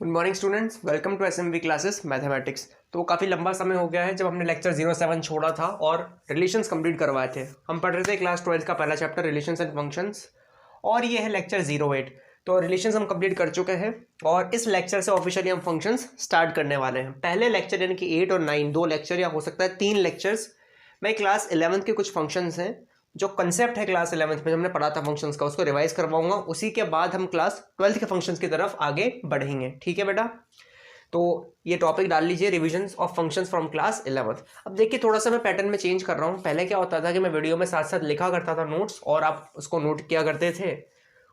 Good morning students, welcome to SMV classes mathematics. तो काफ़ी लंबा समय हो गया है जब हमने लेक्चर 07 छोड़ा था और रिलेशंस कंप्लीट करवाए थे। हम पढ़ रहे थे क्लास 12 का पहला चैप्टर रिलेशंस एंड फंक्शंस और ये है लेक्चर 08। तो रिलेशंस हम कंप्लीट कर चुके हैं और इस लेक्चर से ऑफिशियली हम फंक्शंस स्टार्ट करने वाले हैं। पहले लेक्चर यानी कि 8 और 9 दो लेक्चर या हो सकता है 3 लेक्चर्स में क्लास 11 के कुछ फंक्शंस हैं जो कंसेप्ट है क्लास 11th में हमने पढ़ा था फंक्शंस का, उसको रिवाइज करवाऊंगा। उसी के बाद हम क्लास 12th के फंक्शंस की तरफ आगे बढ़ेंगे। ठीक है बेटा, तो ये टॉपिक डाल लीजिए, revision of functions from class 11th। अब देखिए थोड़ा सा मैं पैटर्न में चेंज कर रहा हूँ। पहले क्या होता था कि मैं वीडियो में साथ साथ लिखा करता था नोट्स और आप उसको नोट किया करते थे।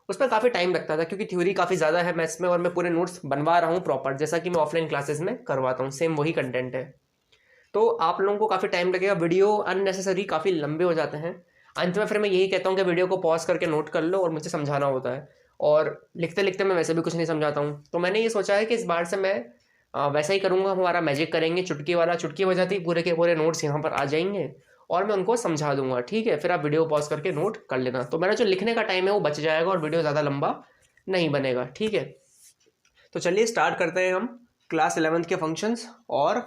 उस पर काफ़ी टाइम लगता था क्योंकि थ्योरी काफ़ी ज़्यादा है मैथ्स में और मैं पूरे नोट्स बनवा रहा हूँ प्रॉपर, जैसा कि मैं ऑफलाइन क्लासेस में करवाता हूँ। सेम वही कंटेंट है, तो आप लोगों को काफ़ी टाइम लगेगा, वीडियो अननेसेसरी काफ़ी लंबे हो जाते हैं। अंत में फिर मैं यही कहता हूँ कि वीडियो को पॉज करके नोट कर लो और मुझे समझाना होता है, और लिखते लिखते मैं वैसे भी कुछ नहीं समझाता हूँ। तो मैंने ये सोचा है कि इस बार से मैं वैसा ही करूँगा। हमारा मैजिक करेंगे, चुटकी वाला, चुटकी बजाती पूरे के पूरे नोट्स यहाँ पर आ जाएंगे और मैं उनको समझा दूंगा। ठीक है, फिर आप वीडियो पॉज करके नोट कर लेना, तो मेरा जो लिखने का टाइम है वो बच जाएगा और वीडियो ज़्यादा लंबा नहीं बनेगा। ठीक है, तो चलिए स्टार्ट करते हैं हम क्लास 11th के फंक्शंस। और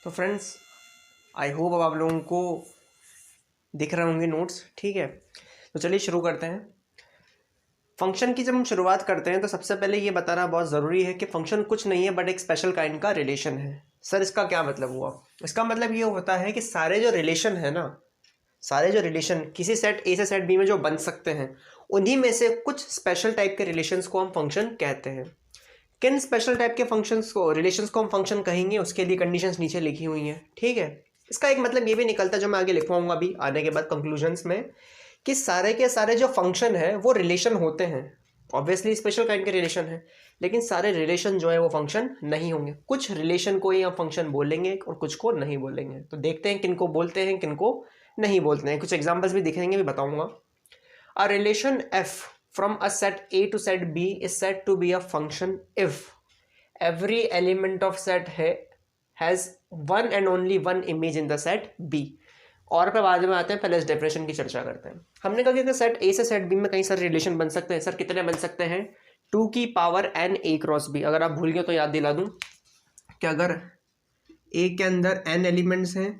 तो फ्रेंड्स, आई होप अब आप लोगों को दिख रहे होंगे नोट्स। ठीक है, तो चलिए शुरू करते हैं। फंक्शन की जब हम शुरुआत करते हैं तो सबसे पहले ये बताना बहुत ज़रूरी है कि फंक्शन कुछ नहीं है बट एक स्पेशल काइंड का रिलेशन है। सर इसका क्या मतलब हुआ? इसका मतलब ये होता है कि सारे जो रिलेशन है ना, सारे जो रिलेशन किसी सेट ए से सेट बी में जो बन सकते हैं, उन्हीं में से कुछ स्पेशल टाइप के रिलेशंस को हम फंक्शन कहते हैं। किन स्पेशल टाइप के फंक्शंस को, रिलेशंस को हम फंक्शन कहेंगे, उसके लिए कंडीशंस नीचे लिखी हुई हैं। ठीक है, इसका एक मतलब ये भी निकलता है जो मैं आगे लिखवाऊंगा अभी आने के बाद कंक्लूजन्स में, कि सारे के सारे जो फंक्शन है वो रिलेशन होते हैं। ऑब्वियसली स्पेशल काइंड के रिलेशन है, लेकिन सारे रिलेशन जो है वो फंक्शन नहीं होंगे। कुछ रिलेशन को ही हम फंक्शन बोलेंगे और कुछ को नहीं बोलेंगे। तो देखते हैं किन को बोलते हैं किन को नहीं बोलते हैं। कुछ एग्जाम्पल्स भी दिखेंगे, भी बताऊंगा। A relation f from a set A to set B is said to be a function if every element of set has one and only one image in the set B। और फिर बाद में आते हैं, पहले इस definition की चर्चा करते हैं। हमने कहा कि सेट ए से सेट बी में कई सारे रिलेशन बन सकते हैं। सर कितने बन सकते हैं? 2 की power n a cross b। अगर आप भूल गए तो याद दिला दूं कि अगर a के अंदर n एलिमेंट्स हैं,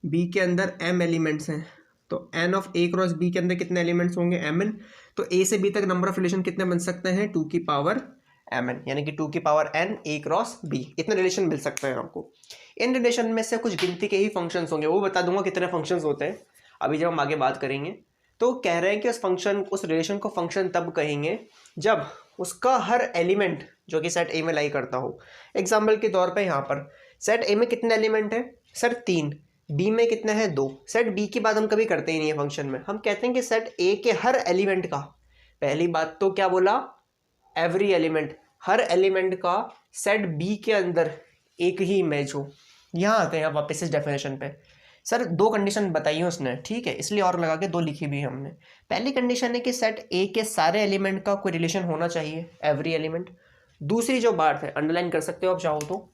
b के अंदर m एलिमेंट्स हैं, तो n of a cross b के अंदर कितने एलिमेंट्स होंगे? mn। तो a से b तक नंबर ऑफ रिलेशन कितने बन सकते हैं? 2 की पावर mn, यानी कि 2 की power n a cross b। इतने रिलेशन मिल सकते हैं आपको। इन रिलेशन में से कुछ गिनती के ही फंक्शंस होंगे, वो बता दूंगा कितने फंक्शंस होते हैं अभी जब हम आगे बात करेंगे। तो कह रहे हैं कि उस फंक्शन, उस रिलेशन को फंक्शन तब कहेंगे जब उसका हर एलिमेंट जो कि सेट ए में लाई करता हो। एग्जाम्पल के तौर पे यहाँ पर सेट ए में कितने एलिमेंट है? सर 3। बी में कितने हैं? 2। सेट बी की बात हम कभी करते ही नहीं है फंक्शन में। हम कहते हैं कि सेट ए के हर एलिमेंट का, पहली बात तो क्या बोला? एवरी एलिमेंट, हर एलिमेंट का सेट बी के अंदर एक ही इमेज हो। यहाँ आते हैं वापस इस डेफिनेशन पे। सर 2 कंडीशन बताई है उसने, ठीक है, इसलिए और लगा के 2 लिखी भी है हमने। पहली कंडीशन है कि सेट ए के सारे एलिमेंट का कोई रिलेशन होना चाहिए, एवरी एलिमेंट। दूसरी जो बात है, अंडरलाइन कर सकते हो आप चाहो तो,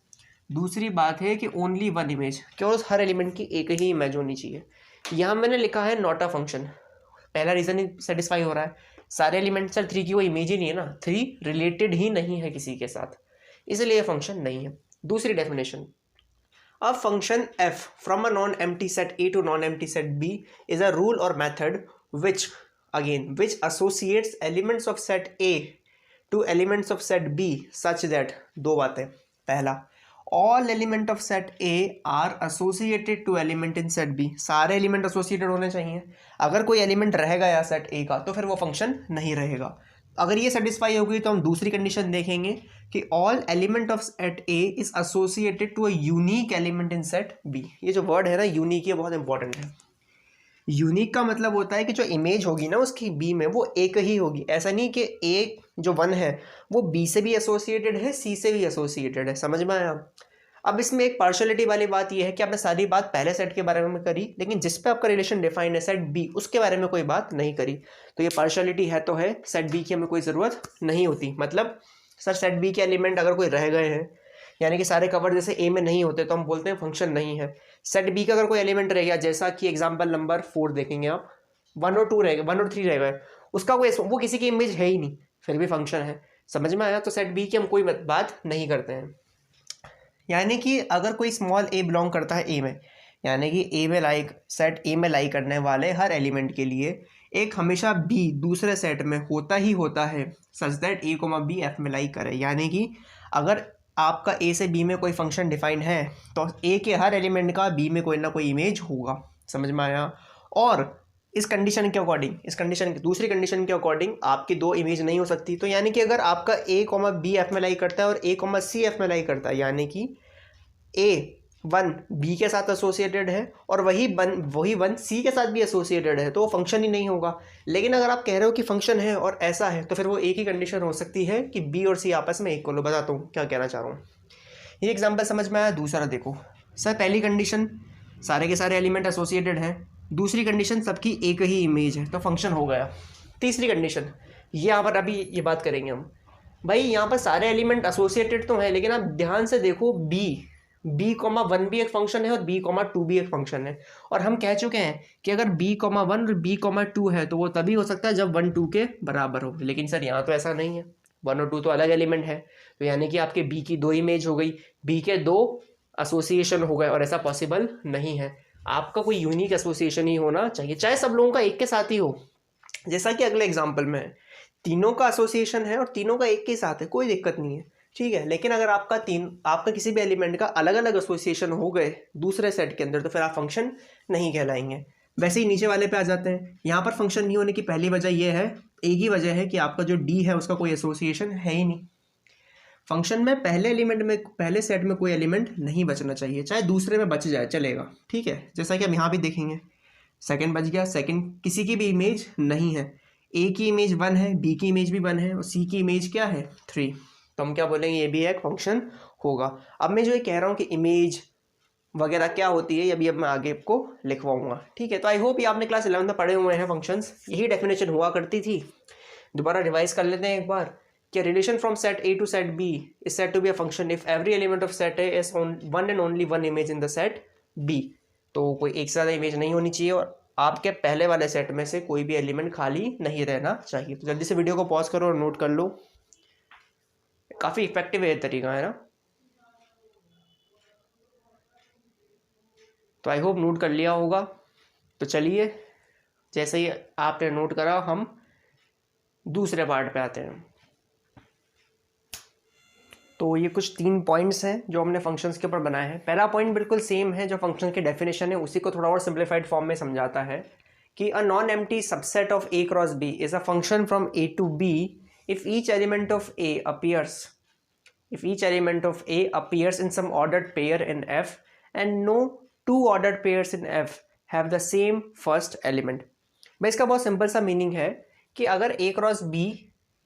दूसरी बात है कि ओनली वन इमेज, केवल हर एलिमेंट की एक ही इमेज होनी चाहिए। यहाँ मैंने लिखा है नॉट अ फंक्शन। पहला रीजन ही सेटिस्फाई हो रहा है, सारे एलिमेंट सर 3 की वो इमेज ही नहीं है ना, 3 रिलेटेड ही नहीं है किसी के साथ, इसलिए फंक्शन नहीं है। दूसरी definition, a function f from a non-empty set A to non-empty set B is a rule or method which associates elements of set A to elements of set B such that, दो बातें। पहला, all element of set A are associated to element in set B। सारे element associated होने चाहिए। अगर कोई element रह गया सेट A का तो फिर वो फंक्शन नहीं रहेगा। अगर ये सेटिस्फाई होगी तो हम दूसरी कंडीशन देखेंगे कि all element of set A is associated to a unique element in set B. ये जो वर्ड है ना यूनिक, ये बहुत इंपॉर्टेंट है। यूनिक का मतलब होता है कि जो इमेज होगी ना उसकी बी में वो एक ही होगी। ऐसा नहीं कि ए जो 1 है वो बी से भी एसोसिएटेड है, सी से भी एसोसिएटेड है। समझ में आया? अब इसमें एक पार्शियलिटी वाली बात यह है कि आपने सारी बात पहले सेट के बारे में करी, लेकिन जिस पे आपका रिलेशन डिफाइंड है सेट बी, उसके बारे में कोई बात नहीं करी। तो ये पार्शियलिटी है तो है, सेट बी की हमें कोई ज़रूरत नहीं होती। मतलब सर सेट बी के एलिमेंट अगर कोई रह गए हैं, यानी कि सारे कवर जैसे ए में नहीं होते, तो हम बोलते हैं फंक्शन नहीं है। सेट बी का अगर कोई एलिमेंट रह गया, जैसा कि एग्जाम्पल नंबर 4 देखेंगे आप, 1 और 2 रह गए, 1 और 3 रह गए, उसका कोई, वो किसी की इमेज है ही नहीं, फिर भी फंक्शन है। समझ में आया? तो सेट बी की हम कोई बात नहीं करते हैं। यानी कि अगर कोई स्मॉल ए बिलोंग करता है ए में, यानी कि ए में लाई सेट ए में लाई करने वाले हर एलिमेंट के लिए एक हमेशा बी दूसरे सेट में होता ही होता है, such that A comma B F में लाई करे। यानी कि अगर आपका ए से बी में कोई फंक्शन डिफाइन है तो ए के हर एलिमेंट का बी में कोई ना कोई इमेज होगा। समझ में आया? और इस कंडीशन के अकॉर्डिंग, इस कंडीशन की दूसरी कंडीशन के अकॉर्डिंग आपकी दो इमेज नहीं हो सकती। तो यानी कि अगर आपका ए कोमा बी एफ में लाई करता है और ए कोमा सी एफ में लाई करता है, यानी कि ए वन बी के साथ एसोसिएटेड है और वही वन सी के साथ भी एसोसिएटेड है, तो वो फंक्शन ही नहीं होगा। लेकिन अगर आप कह रहे हो कि फंक्शन है और ऐसा है, तो फिर वो एक ही कंडीशन हो सकती है कि बी और सी आपस में इक्वल हो। बताता हूँ क्या कहना चाह रहा हूँ। ये एग्जाम्पल समझ में आया? दूसरा देखो सर, पहली कंडीशन सारे के सारे एलिमेंट एसोसिएटेड हैं, दूसरी कंडीशन सबकी एक ही इमेज है, तो फंक्शन हो गया। तीसरी कंडीशन ये यहाँ पर अभी ये बात करेंगे हम। भाई यहाँ पर सारे एलिमेंट एसोसिएटेड तो हैं, लेकिन आप ध्यान से देखो बी कॉमा वन भी एक फंक्शन है और बी कॉमा टू भी एक फंक्शन है। और हम कह चुके हैं कि अगर बी कॉमा वन और बी कॉमा टू है तो वो तभी हो सकता है जब वन टू के बराबर हो। लेकिन सर यहाँ तो ऐसा नहीं है, वन और टू तो अलग एलिमेंट है, तो यानी कि आपके बी की दो इमेज हो गई, बी के दो एसोसिएशन हो गए, और ऐसा पॉसिबल नहीं है। आपका कोई यूनिक एसोसिएशन ही होना चाहिए, चाहे सब लोगों का एक के साथ ही हो। जैसा कि अगले एग्जाम्पल में है, तीनों का एसोसिएशन है और तीनों का एक के साथ है, कोई दिक्कत नहीं है, ठीक है। लेकिन अगर आपका किसी भी एलिमेंट का अलग अलग एसोसिएशन हो गए दूसरे सेट के अंदर, तो फिर आप फंक्शन नहीं कहलाएंगे। वैसे ही नीचे वाले पे आ जाते हैं। यहाँ पर फंक्शन नहीं होने की पहली वजह यह है, एक ही वजह है कि आपका जो डी है उसका कोई एसोसिएशन है ही नहीं। फंक्शन में पहले सेट में कोई एलिमेंट नहीं बचना चाहिए, चाहे दूसरे में बच जाए चलेगा, ठीक है। जैसा कि हम यहाँ भी देखेंगे, सेकंड बच गया, सेकंड किसी की भी इमेज नहीं है, ए की इमेज वन है, बी की इमेज भी वन है और सी की इमेज क्या है 3, तो हम क्या बोलेंगे, ये भी एक फंक्शन होगा। अब मैं जो ये कह रहा हूँ कि इमेज वगैरह क्या होती है, अभी अब मैं आगे आपको लिखवाऊंगा, ठीक है। तो आई होप ये आपने क्लास 11 में पढ़े हुए हैं फंक्शंस, यही डेफिनेशन हुआ करती थी। दोबारा रिवाइज कर लेते हैं एक बार कि relation from set A to set B is said to be a function if every element of set A is one and only one image in the set B. तो कोई एक से ज़्यादा इमेज नहीं होनी चाहिए और आपके पहले वाले सेट में से कोई भी एलिमेंट खाली नहीं रहना चाहिए। तो जल्दी से वीडियो को पॉज करो और नोट कर लो, काफ़ी इफेक्टिव है तरीका, है ना। तो आई होप नोट कर लिया होगा। तो चलिए, जैसे ही आपने नोट करा हम दूसरे पार्ट पे आते हैं। तो ये कुछ 3 पॉइंट्स हैं जो हमने फंक्शंस के ऊपर बनाए हैं। पहला पॉइंट बिल्कुल सेम है जो फंक्शन की डेफिनेशन है, उसी को थोड़ा और सिंप्लीफाइड फॉर्म में समझाता है कि a non empty subset of A cross B is a function from A to B if each element of A appears in some ordered pair in F and no two ordered pairs in F have the same first element। भाई इसका बहुत simple सा meaning है कि अगर A cross B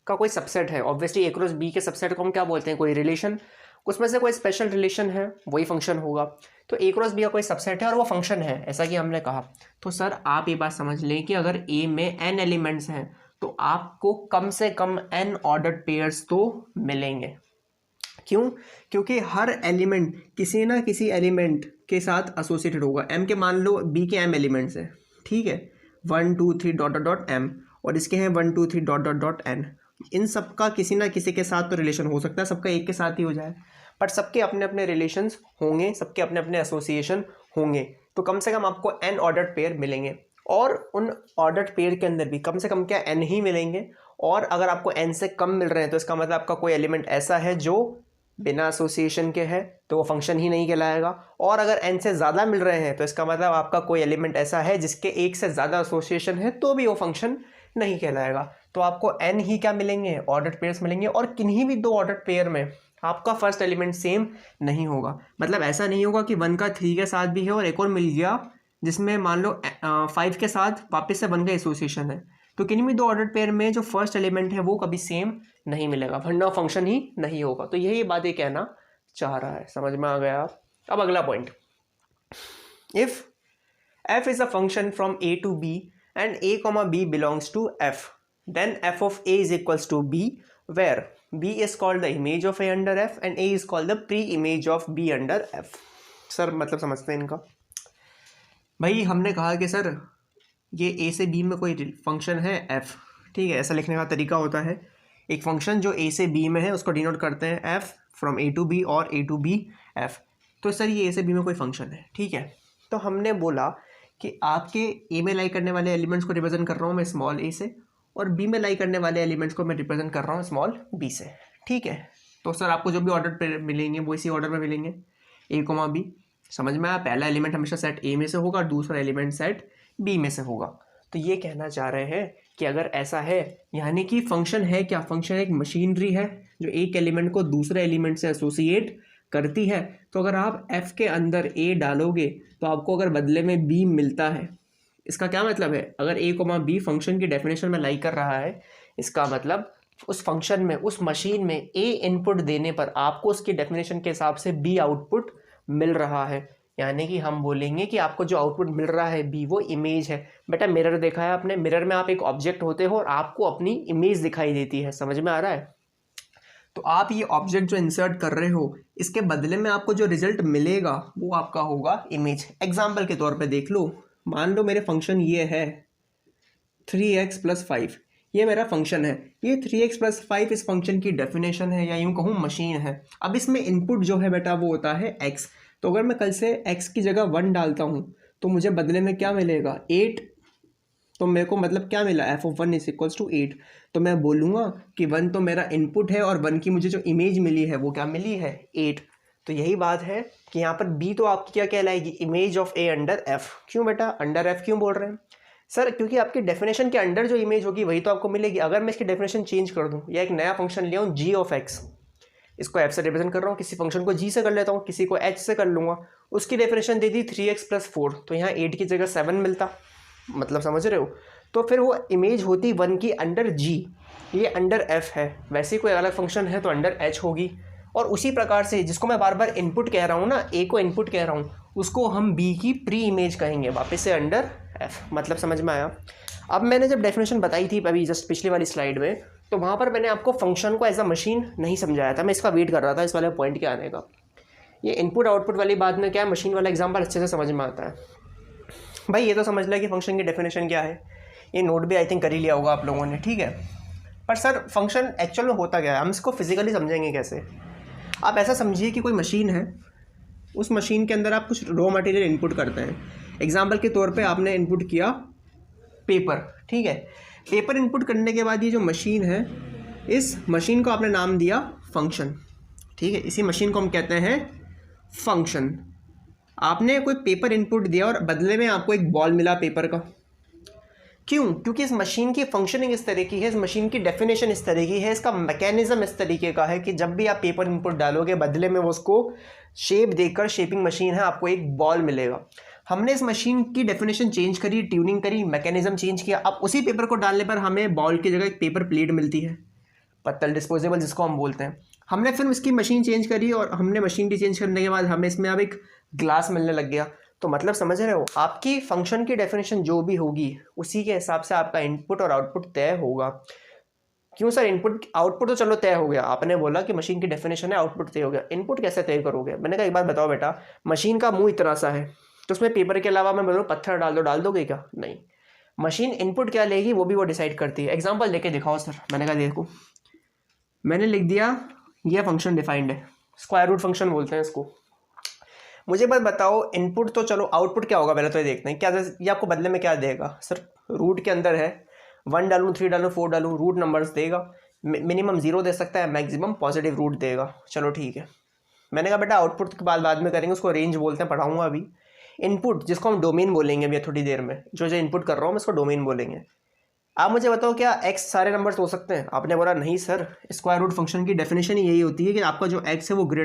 का कोई subset है, ऑब्वियसली A क्रॉस B के सबसेट को हम क्या बोलते हैं, कोई रिलेशन, उसमें से कोई स्पेशल रिलेशन है, वही फंक्शन होगा। तो A क्रॉस B का कोई सबसेट है और वो फंक्शन है, ऐसा कि हमने कहा। तो सर आप ये बात समझ लें कि अगर A में n एलिमेंट्स हैं तो आपको कम से कम n ऑर्डर्ड पेयर्स तो मिलेंगे। क्यों? क्योंकि हर एलिमेंट किसी ना किसी एलिमेंट के साथ एसोसिएटेड होगा। m के मान लो b के m एलिमेंट्स हैं, ठीक है, 1 2 3 डॉट डॉट डॉट m, और इसके हैं 1 2 3 डॉट डॉट डॉट n। इन सबका किसी ना किसी के साथ तो रिलेशन हो सकता है, सबका एक के साथ ही हो जाए, बट सबके अपने अपने रिलेशंस होंगे, सबके अपने अपने एसोसिएशन होंगे। तो कम से कम आपको n ऑर्डर्ड पेयर मिलेंगे और उन ऑर्डर्ड पेयर के अंदर भी कम से कम क्या n ही मिलेंगे। और अगर आपको n से कम मिल रहे हैं तो इसका मतलब आपका कोई एलिमेंट ऐसा है जो बिना एसोसिएशन के है, तो वो फंक्शन ही नहीं कहलाएगा। और अगर n से ज़्यादा मिल रहे हैं तो इसका मतलब आपका कोई एलिमेंट ऐसा है जिसके एक से ज़्यादा एसोसिएशन है, तो भी वो फंक्शन नहीं कहलाएगा। तो आपको n ही क्या मिलेंगे, ऑर्डर्ड पेयर्स मिलेंगे, और किन्हीं भी दो ऑर्डर्ड पेयर में आपका फर्स्ट एलिमेंट सेम नहीं होगा। मतलब ऐसा नहीं होगा कि 1 का 3 के साथ भी है और एक और मिल गया जिसमें मान लो 5 के साथ वापस से 1 का एसोसिएशन है, तो किन्हीं भी दो ऑर्डर्ड पेयर में जो फर्स्ट एलिमेंट है वो कभी सेम नहीं मिलेगा, वरना फंक्शन ही नहीं होगा। तो यही बात ये कहना चाह रहा है, समझ में आ गया। अब अगला point, if f is a function from a to b and a, b belongs to f, then f of a is equals to b where b is called the image of a under f and a is called the pre-image of b under f। Sir मतलब समझते हैं इनका। भाई हमने कहा कि sir ये a से b में कोई फंक्शन है f, ठीक है, ऐसा लिखने का तरीका होता है एक फंक्शन जो ए से बी में है उसको डिनोट करते हैं F from A to B और ए टू बी एफ। तो सर ये ए से बी में कोई फंक्शन है, ठीक है। तो हमने बोला कि आपके ए में लाई करने वाले एलिमेंट्स को रिप्रेजेंट कर रहा हूँ मैं स्मॉल ए से, और बी में लाई करने वाले एलिमेंट्स को मैं रिप्रेजेंट कर रहा हूँ स्मॉल बी से, ठीक है। तो सर आपको जो भी ऑर्डर पे मिलेंगे वो इसी ऑर्डर में मिलेंगे, ए कोमा बी। समझ में आया? पहला एलिमेंट हमेशा सेट ए में से होगा और दूसरा एलिमेंट सेट बी में से होगा। तो ये कहना चाह रहे हैं कि अगर ऐसा है, यानी कि फंक्शन है क्या, फंक्शन एक मशीनरी है जो एक एलिमेंट को दूसरे एलिमेंट से एसोसिएट करती है। तो अगर आप f के अंदर a डालोगे तो आपको अगर बदले में b मिलता है, इसका क्या मतलब है? अगर a कोमा b फंक्शन की डेफिनेशन में लाई कर रहा है, इसका मतलब उस फंक्शन में, उस मशीन में a इनपुट देने पर आपको उसकी डेफिनेशन के हिसाब से b आउटपुट मिल रहा है। यानी कि हम बोलेंगे कि आपको जो आउटपुट मिल रहा है b वो इमेज है। बेटा मिरर देखा है आपने? मिरर में आप एक ऑब्जेक्ट होते हो और आपको अपनी इमेज दिखाई देती है, समझ में आ रहा है? तो आप ये ऑब्जेक्ट जो इंसर्ट कर रहे हो, इसके बदले में आपको जो रिजल्ट मिलेगा वो आपका होगा इमेज। एग्जाम्पल के तौर पे देख लो, मान लो मेरे फंक्शन ये है 3x + 5, ये मेरा फंक्शन है। ये 3x + 5 इस फंक्शन की डेफिनेशन है, या यूँ कहूँ मशीन है। अब इसमें इनपुट जो है बेटा वो होता है x। तो अगर मैं कल से x की जगह 1 डालता हूँ तो मुझे बदले में क्या मिलेगा? 8। तो मेरे को मतलब क्या मिला? f(1) = 8। तो मैं बोलूँगा कि 1 तो मेरा इनपुट है और 1 की मुझे जो इमेज मिली है वो क्या मिली है? 8। तो यही बात है कि यहाँ पर b तो आपकी क्या कहलाएगी? Image of a under f। क्यों बेटा अंडर f क्यों बोल रहे हैं सर? क्योंकि आपकी डेफिनेशन के अंडर जो इमेज होगी वही तो आपको मिलेगी। अगर मैं इसकी डेफिनेशन चेंज कर दूँ या एक नया फंक्शन ले आऊँ g(x), इसको f से रिप्रेजेंट कर रहा हूँ, किसी फंक्शन को g से कर लेता हूँ, किसी को h से कर लूँगा, उसकी डेफिनेशन दे दी 3x + 4, तो यहाँ 8 की जगह 7 मिलता, मतलब समझ रहे हो? तो फिर वो इमेज होती 1 की अंडर g, ये अंडर f है। वैसे ही कोई अलग फंक्शन है तो अंडर h होगी। और उसी प्रकार से जिसको मैं बार बार इनपुट कह रहा हूँ ना, a को इनपुट कह रहा हूँ, उसको हम b की प्री इमेज कहेंगे, वापस से अंडर f। मतलब समझ में आया? अब मैंने जब डेफिनेशन बताई थी अभी जस्ट पिछली वाली स्लाइड में, तो वहाँ पर मैंने आपको फंक्शन को एज अ मशीन नहीं समझाया था, मैं इसका वेट कर रहा था इस वाले पॉइंट के आने का। ये इनपुट आउटपुट वाली बात में क्या है, मशीन वाला एग्जाम्पल अच्छे से समझ में आता है। भाई ये तो समझ लिया कि फंक्शन की डेफिनेशन क्या है, ये नोट भी आई थिंक कर ही लिया होगा आप लोगों ने, ठीक है। पर सर फंक्शन एक्चुअल में होता क्या है, हम इसको फिजिकली समझेंगे कैसे? आप ऐसा समझिए कि कोई मशीन है, उस मशीन के अंदर आप कुछ रॉ मटेरियल इनपुट करते हैं। एग्जाम्पल के तौर पे आपने इनपुट किया पेपर, ठीक है। पेपर इनपुट करने के बाद ये जो मशीन है, इस मशीन को आपने नाम दिया फंक्शन, ठीक है। इसी मशीन को हम कहते हैं फंक्शन। आपने कोई पेपर इनपुट दिया और बदले में आपको एक बॉल मिला पेपर का। क्यों? क्योंकि इस मशीन की फंक्शनिंग इस तरह की है, इस मशीन की डेफिनेशन इस तरह की है, इसका मैकेनिज्म इस तरीके का है कि जब भी आप पेपर इनपुट डालोगे बदले में वो उसको शेप देकर, शेपिंग मशीन है, आपको एक बॉल मिलेगा। हमने इस मशीन की डेफिनेशन चेंज करी, ट्यूनिंग करी, मैकेनिज्म चेंज किया। अब उसी पेपर को डालने पर हमें बॉल की जगह एक पेपर प्लेट मिलती है, पत्तल डिस्पोजेबल जिसको हम बोलते हैं। हमने फिर इसकी मशीन चेंज करी और हमने मशीन की चेंज करने के बाद हमें इसमें अब एक ग्लास मिलने लग गया। तो मतलब समझ रहे हो, आपकी फंक्शन की डेफिनेशन जो भी होगी उसी के हिसाब से आपका इनपुट और आउटपुट तय होगा। क्यों सर? इनपुट आउटपुट तो चलो तय हो गया, आपने बोला कि मशीन की डेफिनेशन है, आउटपुट तय हो गया, इनपुट कैसे तय करोगे? मैंने कहा एक बात बताओ बेटा, मशीन का मुंह इतना सा है तो उसमें पेपर के अलावा मैं बोलूँ पत्थर डाल दोगे क्या? नहीं। मशीन इनपुट क्या लेगी वो भी वो डिसाइड करती है। एग्जाम्पल लेके दिखाओ सर। मैंने कहा देखो, मैंने लिख दिया यह फंक्शन डिफाइंड है, स्क्वायर रूट फंक्शन बोलते हैं इसको। मुझे बस बताओ इनपुट तो चलो, आउटपुट क्या होगा पहले तो ये देखते हैं। क्या ये आपको बदले में क्या देगा? सर रूट के अंदर है 1 डालूँ, 3 डालूँ, 4 डालूँ, रूट नंबर्स देगा। मिनिमम 0 दे सकता है, मैक्सिमम पॉजिटिव रूट देगा। चलो ठीक है। मैंने कहा बेटा आउटपुट के बाद में करेंगे, उसको रेंज बोलते हैं, पढ़ाऊँगा अभी। इनपुट जिसको हम डोमेन बोलेंगे अभी थोड़ी देर में, जो इनपुट कर रहा हूँ मैं इसको डोमेन बोलेंगे। आप मुझे बताओ क्या x सारे नंबर्स हो सकते हैं? आपने बोला नहीं सर, स्क्वायर रूट फंक्शन की डेफिनेशन ही यही होती है कि आपका जो x है वो >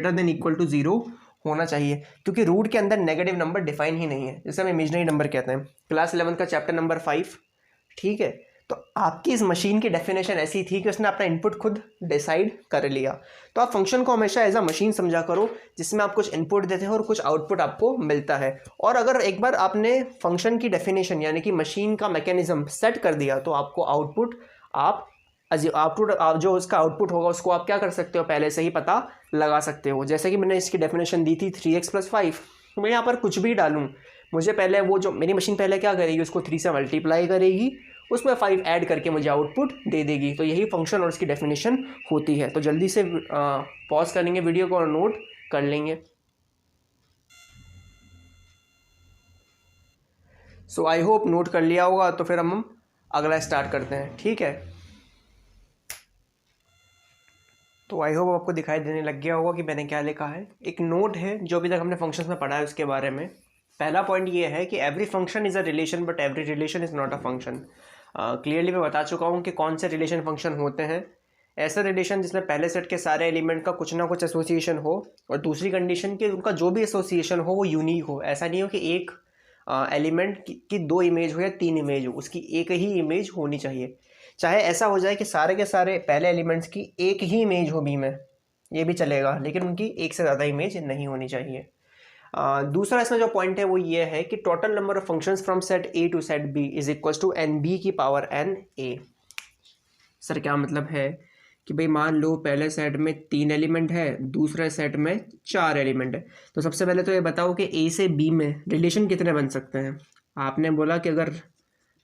0 होना चाहिए, क्योंकि रूट के अंदर नेगेटिव नंबर डिफाइन ही नहीं है, जिसे हम इमेजिनरी नंबर कहते हैं। क्लास 11 का चैप्टर नंबर 5, ठीक है। तो आपकी इस मशीन की डेफिनेशन ऐसी थी कि उसने अपना इनपुट खुद डिसाइड कर लिया। तो आप फंक्शन को हमेशा एज अ मशीन समझा करो, जिसमें आप कुछ इनपुट देते हैं और कुछ आउटपुट आपको मिलता है। और अगर एक बार आपने फंक्शन की डेफिनेशन यानी कि मशीन का मैकेनिज्म सेट कर दिया तो आपको आउटपुट आप जो उसका आउटपुट होगा उसको आप क्या कर सकते हो, पहले से ही पता लगा सकते हो। जैसे कि मैंने इसकी डेफिनेशन दी थी 3x + 5, तो मैं यहाँ पर कुछ भी डालूँ, मुझे पहले वो जो मेरी मशीन पहले क्या करेगी, उसको 3 से मल्टीप्लाई करेगी, उसमें 5 ऐड करके मुझे आउटपुट दे देगी। तो यही फंक्शन और उसकी डेफिनेशन होती है। तो जल्दी से पॉज करेंगे वीडियो को और नोट कर लेंगे। सो आई होप नोट कर लिया होगा। तो फिर हम अगला स्टार्ट करते हैं, ठीक है। तो आई होप आपको दिखाई देने लग गया होगा कि मैंने क्या लिखा है। एक नोट है जो अभी तक हमने फंक्शंस में पढ़ा है उसके बारे में। पहला पॉइंट ये है कि every function is a relation but every relation is not a function. Clearly मैं बता चुका हूँ कि कौन से रिलेशन फंक्शन होते हैं। ऐसा रिलेशन जिसमें पहले सेट के सारे एलिमेंट का कुछ ना कुछ एसोसिएशन हो, और दूसरी कंडीशन कि उनका जो भी एसोसिएशन हो वो यूनिक हो। ऐसा नहीं हो कि एक एलिमेंट की 2 इमेज हो या 3 इमेज हो, उसकी एक ही इमेज होनी चाहिए। चाहे ऐसा हो जाए कि सारे के सारे पहले एलिमेंट्स की एक ही इमेज हो बी में, ये भी चलेगा, लेकिन उनकी एक से ज़्यादा इमेज नहीं होनी चाहिए। दूसरा इसमें जो पॉइंट है वो ये है कि total number of functions from set A to set B is equal to N B की पावर एन ए। सर क्या मतलब है कि भाई मान लो पहले सेट में 3 एलिमेंट है, दूसरे सेट में 4 एलिमेंट है। तो सबसे पहले तो ये बताओ कि ए से बी में रिलेशन कितने बन सकते हैं। आपने बोला कि अगर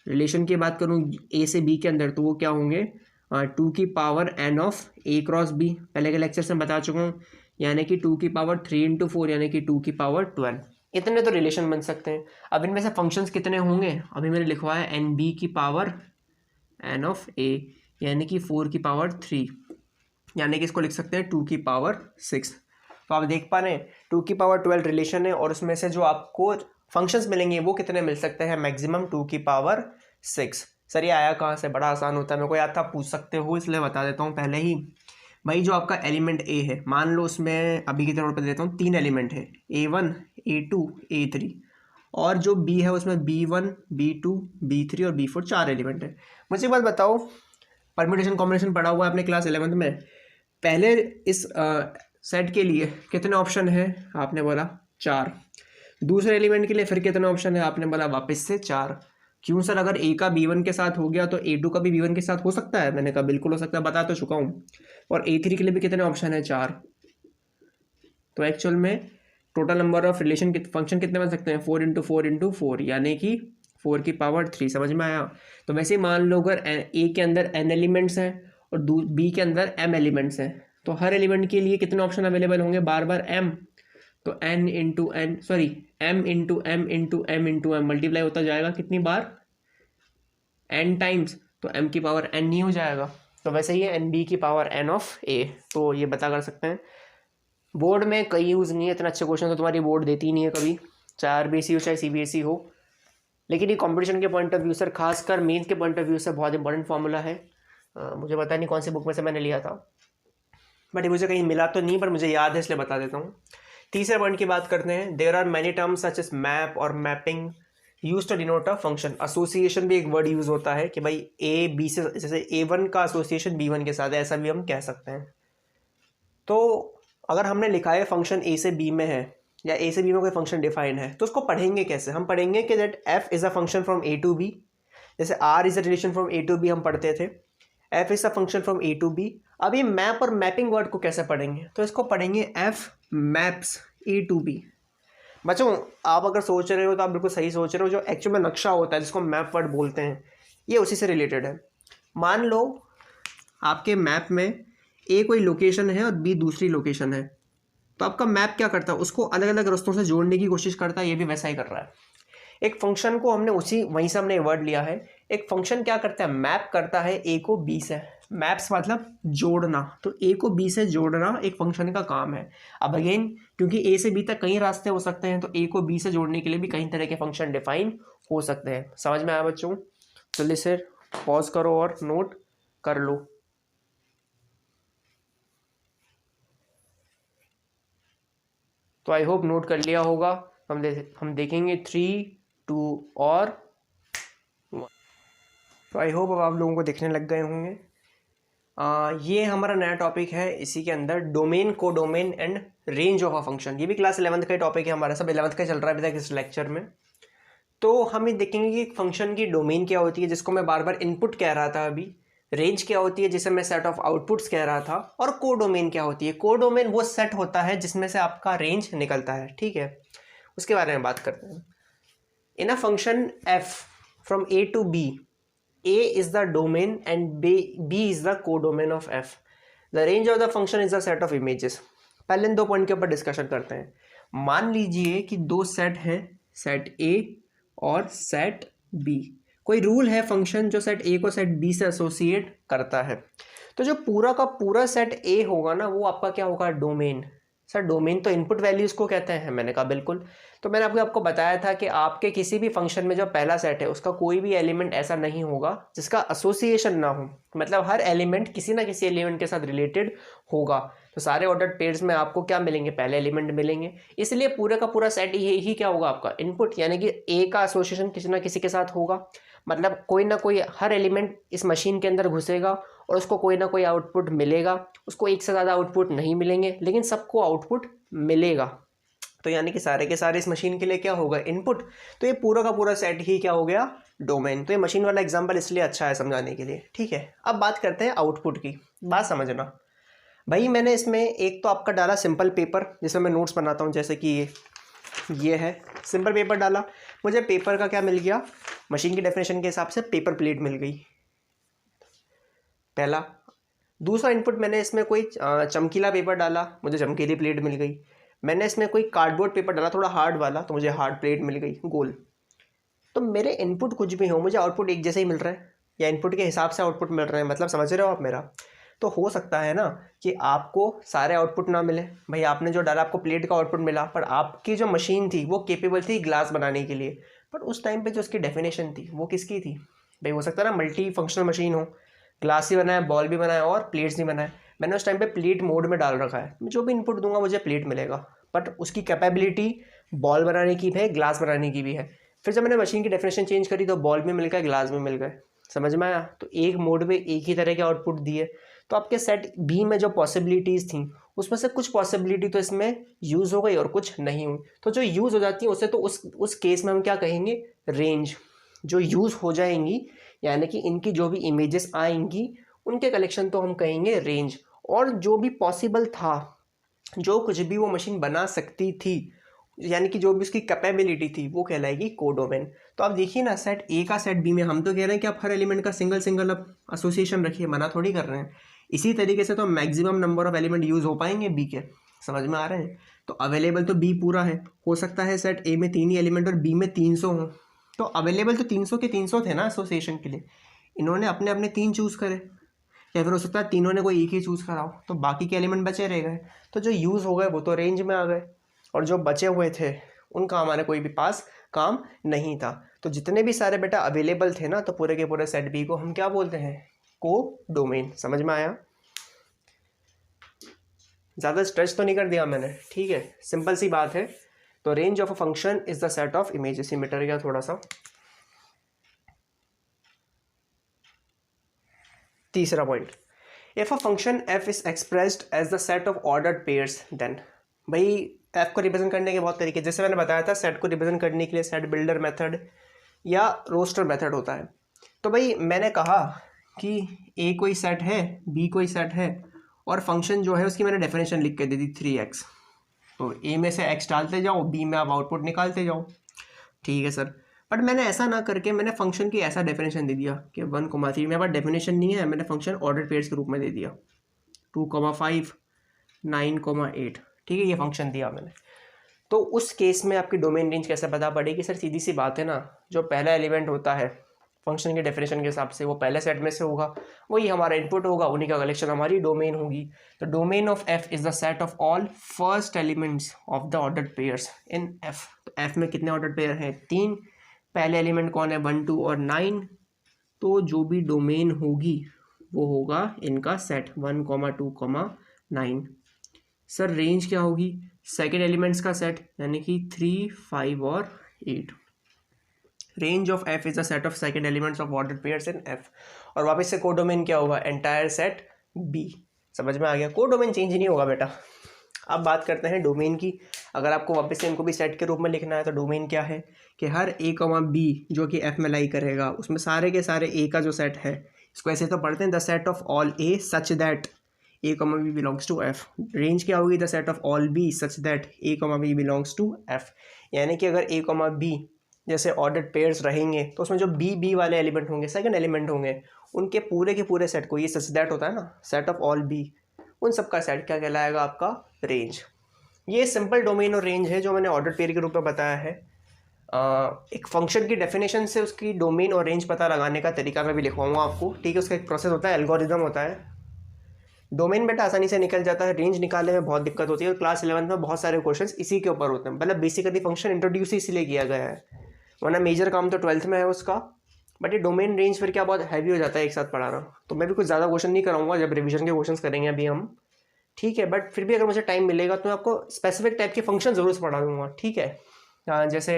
रिलेशन की बात करूँ ए से बी के अंदर तो वो क्या होंगे, 2 की power N of A cross B. पहले के लेक्चर में बता चुका हूँ, यानी कि 2 की पावर 3 इंटू 4 यानी कि 2 की पावर 12। इतने तो रिलेशन बन सकते हैं। अब इनमें से फंक्शंस कितने होंगे, अभी मैंने लिखवाया एन बी की पावर एन ऑफ ए यानी कि 4 की पावर 3, यानी कि इसको लिख सकते हैं 2 की पावर 6। तो आप देख पा रहे हैं 2 की पावर 12 रिलेशन है, और उसमें से जो आपको फंक्शंस मिलेंगे वो कितने मिल सकते हैं, मैक्सिमम 2 की पावर 6। सर ये आया कहाँ से, बड़ा आसान होता है, मेरे को याद था पूछ सकते हो इसलिए बता देता हूँ पहले ही। भाई जो आपका एलिमेंट ए है, मान लो उसमें अभी की तौर पर देता हूँ 3 एलिमेंट है, A1 A2 A3, और जो बी है उसमें B1 B2 B3 और B4 4 एलिमेंट है। मुझे एक बात बताओ, परम्यूटेशन कॉम्बिनेशन पढ़ा हुआ है आपने क्लास 11th में। पहले इस सेट के लिए कितने ऑप्शन है, आपने बोला 4। दूसरे एलिमेंट के लिए फिर कितने ऑप्शन है, आपने बोला वापस से 4। क्यों सर, अगर ए का B1 के साथ हो गया तो A2 का भी B1 के साथ हो सकता है। मैंने कहा बिल्कुल हो सकता है, बता तो चुका हूँ। और A3 के लिए भी कितने ऑप्शन है, 4। तो एक्चुअल में total number of relation function कितने बन सकते हैं, 4 इंटू 4 इंटू 4 यानी कि 4 की पावर 3। समझ में आया। तो वैसे ही मान लो अगर ए के अंदर n एलिमेंट्स हैं और बी के अंदर m एलिमेंट्स हैं, तो हर एलिमेंट के लिए कितने ऑप्शन अवेलेबल होंगे, बार बार m। तो n into N sorry m into M into M into M multiply होता जाएगा कितनी बार, n टाइम्स। तो m की पावर n नहीं हो जाएगा। तो वैसे ही एन बी की पावर n ऑफ a। तो ये बता कर सकते हैं। बोर्ड में कई यूज़ नहीं है, इतना अच्छे क्वेश्चन तो तुम्हारी बोर्ड देती नहीं है कभी, चाहे RBC हो चाहे CBSE हो। लेकिन ये कंपटीशन के पॉइंट ऑफ व्यू से, खासकर मेंस के पॉइंट ऑफ व्यू से बहुत इंपॉर्टेंट फार्मूला है। मुझे पता नहीं कौन सी बुक में से मैंने लिया था, बट ये मुझे कहीं मिला तो नहीं, पर मुझे याद है इसलिए बता देता हूँ। तीसरे पॉइंट की बात करते हैं। There are many terms such as map और mapping use to denote a function. Association भी एक वर्ड यूज होता है कि भाई ए बी से, जैसे A1 का एसोसिएशन B1 के साथ है, ऐसा भी हम कह सकते हैं। तो अगर हमने लिखा है फंक्शन ए से बी में है या ए से बी में कोई फंक्शन डिफाइन है, तो उसको पढ़ेंगे कैसे। हम पढ़ेंगे कि that F is a function from A to B, जैसे R is a relation from A to B हम पढ़ते थे, F is a function from A to B. अब ये मैप और मैपिंग वर्ड को कैसे पढ़ेंगे, तो इसको पढ़ेंगे F maps A to B. बच्चों आप अगर सोच रहे हो तो आप बिल्कुल सही सोच रहे हो। जो एक्चुअल में नक्शा होता है जिसको मैप वर्ड बोलते हैं, ये उसी से रिलेटेड है। मान लो आपके मैप में ए कोई लोकेशन है और बी दूसरी लोकेशन है, तो आपका मैप क्या करता है, उसको अलग अलग रास्तों से जोड़ने की कोशिश करता है। ये भी वैसा ही कर रहा है। एक फंक्शन को हमने वहीं से हमने वर्ड लिया है। एक फंक्शन क्या करता है, मैप करता है ए को बी से। मैप्स मतलब जोड़ना, तो ए को बी से जोड़ना एक फंक्शन का काम है। अब अगेन क्योंकि ए से बी तक कई रास्ते हो सकते हैं, तो ए को बी से जोड़ने के लिए भी कई तरह के फंक्शन डिफाइन हो सकते हैं। समझ में आया बच्चों। जल्दी से पॉज करो और नोट कर लो। तो आई होप नोट कर लिया होगा। हम देखेंगे 3 2 और 1। तो आई होप अब आप लोगों को दिखने लग गए होंगे। ये हमारा नया टॉपिक है, इसी के अंदर डोमेन, को domain and range of a function. ये भी क्लास 11th का टॉपिक है हमारा, सब 11th का चल रहा है अभी तक इस लेक्चर में। तो हम ये देखेंगे कि फंक्शन की डोमेन क्या होती है, जिसको मैं बार बार इनपुट कह रहा था अभी। रेंज क्या होती है, जिसे मैं सेट ऑफ आउटपुट्स कह रहा था। और को डोमेन क्या होती है, को डोमेन वो सेट होता है जिसमें से आपका रेंज निकलता है। ठीक है, उसके बारे में बात करते हैं। In a function F from A to B, A is the domain and B is the codomain of F. The range of the function is the set of images. पहले इन दो पॉइंट के ऊपर डिस्कशन करते हैं। मान लीजिए कि दो सेट हैं, सेट A और सेट B। कोई रूल है फंक्शन जो सेट A को सेट B से एसोसिएट करता है। तो जो पूरा का पूरा सेट A होगा ना, वो आपका क्या होगा, डोमेन। सर डोमेन तो इनपुट वैल्यूज़ को कहते हैं। मैंने कहा बिल्कुल। तो मैंने आपको बताया था कि आपके किसी भी फंक्शन में जो पहला सेट है उसका कोई भी एलिमेंट ऐसा नहीं होगा जिसका एसोसिएशन ना हो, मतलब हर एलिमेंट किसी ना किसी एलिमेंट के साथ रिलेटेड होगा। तो सारे ऑर्डर्ड पेयर्स में आपको क्या मिलेंगे, पहले एलिमेंट मिलेंगे। इसलिए पूरे का पूरा सेट ही क्या होगा आपका इनपुट, यानी कि ए का एसोसिएशन किसी ना किसी के साथ होगा। मतलब कोई ना कोई हर एलिमेंट इस मशीन के अंदर घुसेगा और उसको कोई ना कोई आउटपुट मिलेगा। उसको एक से ज़्यादा आउटपुट नहीं मिलेंगे, लेकिन सबको आउटपुट मिलेगा। तो यानी कि सारे के सारे इस मशीन के लिए क्या होगा, इनपुट। तो ये पूरा का पूरा सेट ही क्या हो गया, डोमेन। तो ये मशीन वाला एग्जांपल इसलिए अच्छा है समझाने के लिए, ठीक है। अब बात करते हैं आउटपुट की। बात समझना भाई, मैंने इसमें एक तो आपका डाला सिंपल पेपर जिसमें मैं नोट्स बनाता हूँ, जैसे कि ये है सिंपल पेपर डाला। मुझे पेपर का क्या मिल गया, मशीन की डेफिनेशन के हिसाब से पेपर प्लेट मिल गई, पहला। दूसरा इनपुट मैंने इसमें कोई चमकीला पेपर डाला, मुझे चमकीली प्लेट मिल गई। मैंने इसमें कोई कार्डबोर्ड पेपर डाला थोड़ा हार्ड वाला, तो मुझे हार्ड प्लेट मिल गई, गोल। तो मेरे इनपुट कुछ भी हो, मुझे आउटपुट एक जैसे ही मिल रहा है, या इनपुट के हिसाब से आउटपुट मिल रहे हैं, मतलब समझ रहे हो आप मेरा। तो हो सकता है ना कि आपको सारे आउटपुट ना मिले। भाई आपने जो डाला आपको प्लेट का आउटपुट मिला, पर आपकी जो मशीन थी वो केपेबल थी ग्लास बनाने के लिए, पर उस टाइम पे जो उसकी डेफिनेशन थी वो किसकी थी। भाई हो सकता है ना मल्टी फंक्शनल मशीन हो, ग्लास ही बनाए, बॉल भी बनाए और प्लेट्स भी बनाए। मैंने उस टाइम पे प्लेट मोड में डाल रखा है, मैं जो भी इनपुट दूंगा मुझे प्लेट मिलेगा, बट उसकी कैपेबिलिटी बॉल बनाने की भी है, ग्लास बनाने की भी है। फिर जब मैंने मशीन की डेफिनेशन चेंज करी तो बॉल भी मिल गया, ग्लास भी मिल गए। समझ में आया। तो एक मोड में एक ही तरह के आउटपुट दिए। तो आपके सेट बी में जो पॉसिबिलिटीज़ थी उसमें से कुछ पॉसिबिलिटी तो इसमें यूज़ हो गई और कुछ नहीं हुई। तो जो यूज़ हो जाती है उसे तो उस केस में हम क्या कहेंगे, रेंज। जो यूज़ हो जाएंगी यानी कि इनकी जो भी इमेजेस आएंगी उनके कलेक्शन तो हम कहेंगे रेंज। और जो भी पॉसिबल था, जो कुछ भी वो मशीन बना सकती थी, यानी कि जो भी उसकी कैपेबिलिटी थी, वो कहलाएगी कोडोमेन। तो आप देखिए ना, सेट ए का सेट बी में हम तो कह रहे हैं कि आप हर एलिमेंट का सिंगल सिंगल अब एसोसिएशन रखिए, मना थोड़ी कर रहे हैं। इसी तरीके से तो maximum number of element use हो पाएंगे बी के, समझ में आ रहे हैं। तो अवेलेबल तो बी पूरा है, हो सकता है सेट ए में 3 ही एलिमेंट और बी में 300 हों। तो अवेलेबल तो 300 के 300 थे ना एसोसिएशन के लिए, इन्होंने अपने अपने 3 चूज़ करे, या फिर हो सकता है तीनों ने कोई एक ही चूज़ करा हो, तो बाकी के एलिमेंट बचे रह गए। तो जो यूज़ हो गए वो तो रेंज में आ गए, और जो बचे हुए थे उनका हमारे कोई भी पास काम नहीं था। तो जितने भी सारे बेटा अवेलेबल थे ना, तो पूरे के पूरे सेट बी को हम क्या बोलते हैं, को डोमेन। समझ में आया। ज़्यादा स्ट्रेच तो नहीं कर दिया मैंने, ठीक है, सिंपल सी बात है। तो range of a function is the set of images. ये मिटर गया थोड़ा सा। तीसरा point, if a function F is expressed as the set of ordered pairs then. भाई एफ को रिप्रेजेंट करने के बहुत तरीके, जैसे मैंने बताया था सेट को रिप्रेजेंट करने के लिए सेट बिल्डर मेथड या रोस्टर मेथड होता है। तो भाई मैंने कहा कि ए कोई सेट है, बी कोई सेट है, और फंक्शन जो है उसकी मैंने डेफिनेशन लिख के दे दी 3x। तो ए में से x डालते जाओ, बी में आप आउटपुट निकालते जाओ, ठीक है सर। बट मैंने ऐसा ना करके मैंने फंक्शन की ऐसा डेफिनेशन दे दिया कि 1,3 मेरे पास डेफिनेशन नहीं है, मैंने फंक्शन ऑर्डर पेयर्स के रूप में दे दिया 2,5 9,8, ठीक है, ये फंक्शन दिया मैंने। तो उस केस में आपकी डोमेन रेंज कैसे पता पड़ेगी, सर सीधी सी बात है ना, जो पहला एलिमेंट होता है फंक्शन की डेफिनेशन के हिसाब से वो पहले सेट में से होगा, वही हमारा इनपुट होगा, उन्हीं का कलेक्शन हमारी डोमेन होगी। तो domain of F is the set of all first elements of the ordered pairs in F. तो एफ में कितने ऑर्डर्ड पेयर हैं, 3। पहले एलिमेंट कौन है, 1 2 और 9। तो जो भी डोमेन होगी वो होगा इनका सेट 1 2 9। सर रेंज क्या होगी, सेकेंड एलिमेंट्स का सेट, यानी कि 3 5 और 8। Range of F is the set of second elements of ordered pairs in F. और वापस से कोडोमेन क्या होगा, एंटायर सेट बी। समझ में आ गया, कोडोमेन चेंज नहीं होगा बेटा। अब बात करते हैं डोमेन की। अगर आपको वापस से इनको भी सेट के रूप में लिखना है तो डोमेन क्या है कि हर ए कॉमा बी जो कि एफ में लाई करेगा, उसमें सारे के सारे ए का जो सेट है, इसको ऐसे तो पढ़ते हैं the set of all A such that A comma B belongs to F. Range क्या होगी, the set of all B such that A comma B belongs to F. यानी कि अगर ए कॉमा बी जैसे ऑर्डर्ड पेयर्स रहेंगे तो उसमें जो बी वाले एलिमेंट होंगे, सेकंड एलिमेंट होंगे, उनके पूरे के पूरे सेट को, ये सच दैट होता है ना, सेट ऑफ ऑल बी, उन सब का सेट क्या कहलाएगा आपका रेंज। ये सिंपल डोमेन और रेंज है जो मैंने ऑर्डर्ड पेयर के रूप में बताया है। एक फंक्शन की डेफिनेशन से उसकी डोमेन और रेंज पता लगाने का तरीका मैं भी लिखवाऊंगा आपको, ठीक है। उसका एक प्रोसेस होता है, एल्गोरिदम होता है। डोमेन बेटा आसानी से निकल जाता है, रेंज निकालने में बहुत दिक्कत होती है, और क्लास 11 में बहुत सारे क्वेश्चंस इसी के ऊपर होते हैं। मतलब बेसिकली फंक्शन इंट्रोड्यूस इसीलिए किया गया है, वरना मेजर काम तो 12th में है उसका। बट ये डोमेन रेंज फिर क्या बहुत हैवी हो जाता है एक साथ पढ़ाना, तो मैं भी कुछ ज़्यादा क्वेश्चन नहीं कराऊंगा, जब रिविजन के क्वेश्चन करेंगे अभी हम, ठीक है। बट फिर भी अगर मुझे टाइम मिलेगा तो मैं आपको स्पेसिफिक टाइप के फंक्शन ज़रूर पढ़ा दूंगा, ठीक है। जैसे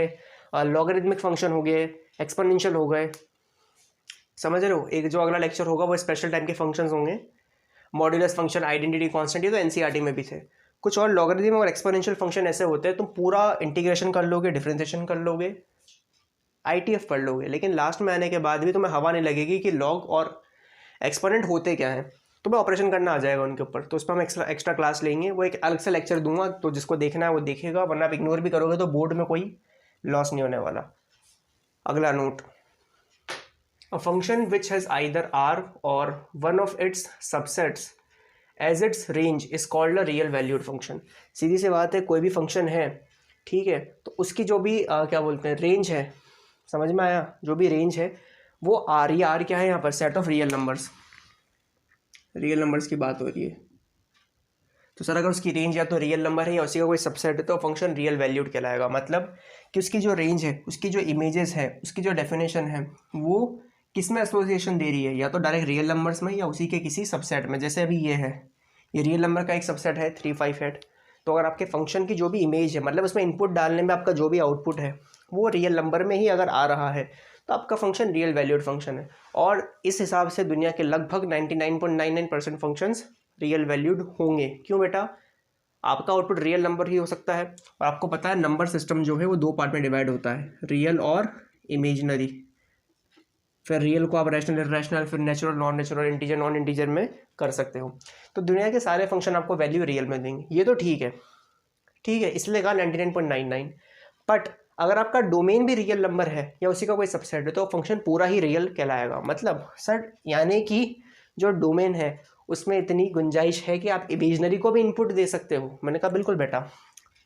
लॉगरिथमिक फंक्शन हो गए, एक्सपोनेंशियल हो गए, समझ रहे हो। एक जो अगला लेक्चर होगा वो स्पेशल टाइप के फंक्शंस होंगे, मॉड्यूलस फंक्शन, आइडेंटिटी कांस्टेंट, ये तो एनसीईआरटी में भी थे। कुछ और लॉगरिथम और एक्सपोनेंशियल फंक्शन ऐसे होते हैं, तुम पूरा इंटीग्रेशन कर लोगे, डिफरेंशिएशन कर लोगे, आईटीएफ पढ़ लोगे, लेकिन लास्ट में आने के बाद भी तुम्हें हवा नहीं लगेगी कि लॉग और एक्सपोनेंट होते क्या हैं। तुम्हें ऑपरेशन करना आ जाएगा उनके ऊपर, तो उस पर हम एक्स्ट्रा क्लास लेंगे, वो एक अलग से लेक्चर दूंगा, तो जिसको देखना है वो देखेगा, वरना आप इग्नोर भी करोगे तो बोर्ड में कोई लॉस नहीं होने वाला। अगला note, a function which has either R और one of its subsets as its range is called a real valued function. सीधी सी बात है, कोई भी फंक्शन है, ठीक है, तो उसकी जो भी क्या बोलते हैं रेंज है, समझ में आया, जो भी रेंज है वो आर, या आर क्या है यहाँ पर, set of real numbers, real numbers की बात हो रही है। तो सर अगर उसकी रेंज या तो रियल नंबर है या उसी का कोई सबसेट है तो फंक्शन रियल वैल्यूड कहलाएगा। मतलब कि उसकी जो रेंज है, उसकी जो इमेजेस है, उसकी जो डेफिनेशन है, वो किस में एसोसिएशन दे रही है, या तो डायरेक्ट रियल नंबर्स में या उसी के किसी सबसेट में। जैसे अभी ये है, ये रियल नंबर का एक सबसेट है 358, तो अगर आपके फंक्शन की जो भी इमेज है, मतलब उसमें इनपुट डालने में आपका जो भी आउटपुट है वो रियल नंबर में ही अगर आ रहा है तो आपका फंक्शन रियल वैल्यूड फंक्शन है। और इस हिसाब से दुनिया के लगभग 99.99% फंक्शंस रियल वैल्यूड होंगे। क्यों बेटा, आपका आउटपुट रियल नंबर ही हो सकता है, और आपको पता है नंबर सिस्टम जो है वो दो पार्ट में डिवाइड होता है, रियल और इमेजिनरी। फिर रियल को आप रैशनल, इरैशनल, फिर natural, non natural, integer, non integer में कर सकते हो। तो दुनिया के सारे फंक्शन आपको वैल्यू रियल में देंगे, ये तो ठीक है, ठीक है, इसलिए कहा 99.99। बट अगर आपका डोमेन भी रियल नंबर है या उसी का कोई सबसेट है तो फंक्शन पूरा ही रियल कहलाएगा। मतलब सर यानी कि जो डोमेन है उसमें इतनी गुंजाइश है कि आप इमेजिनरी को भी इनपुट दे सकते हो। मैंने कहा बिल्कुल बेटा,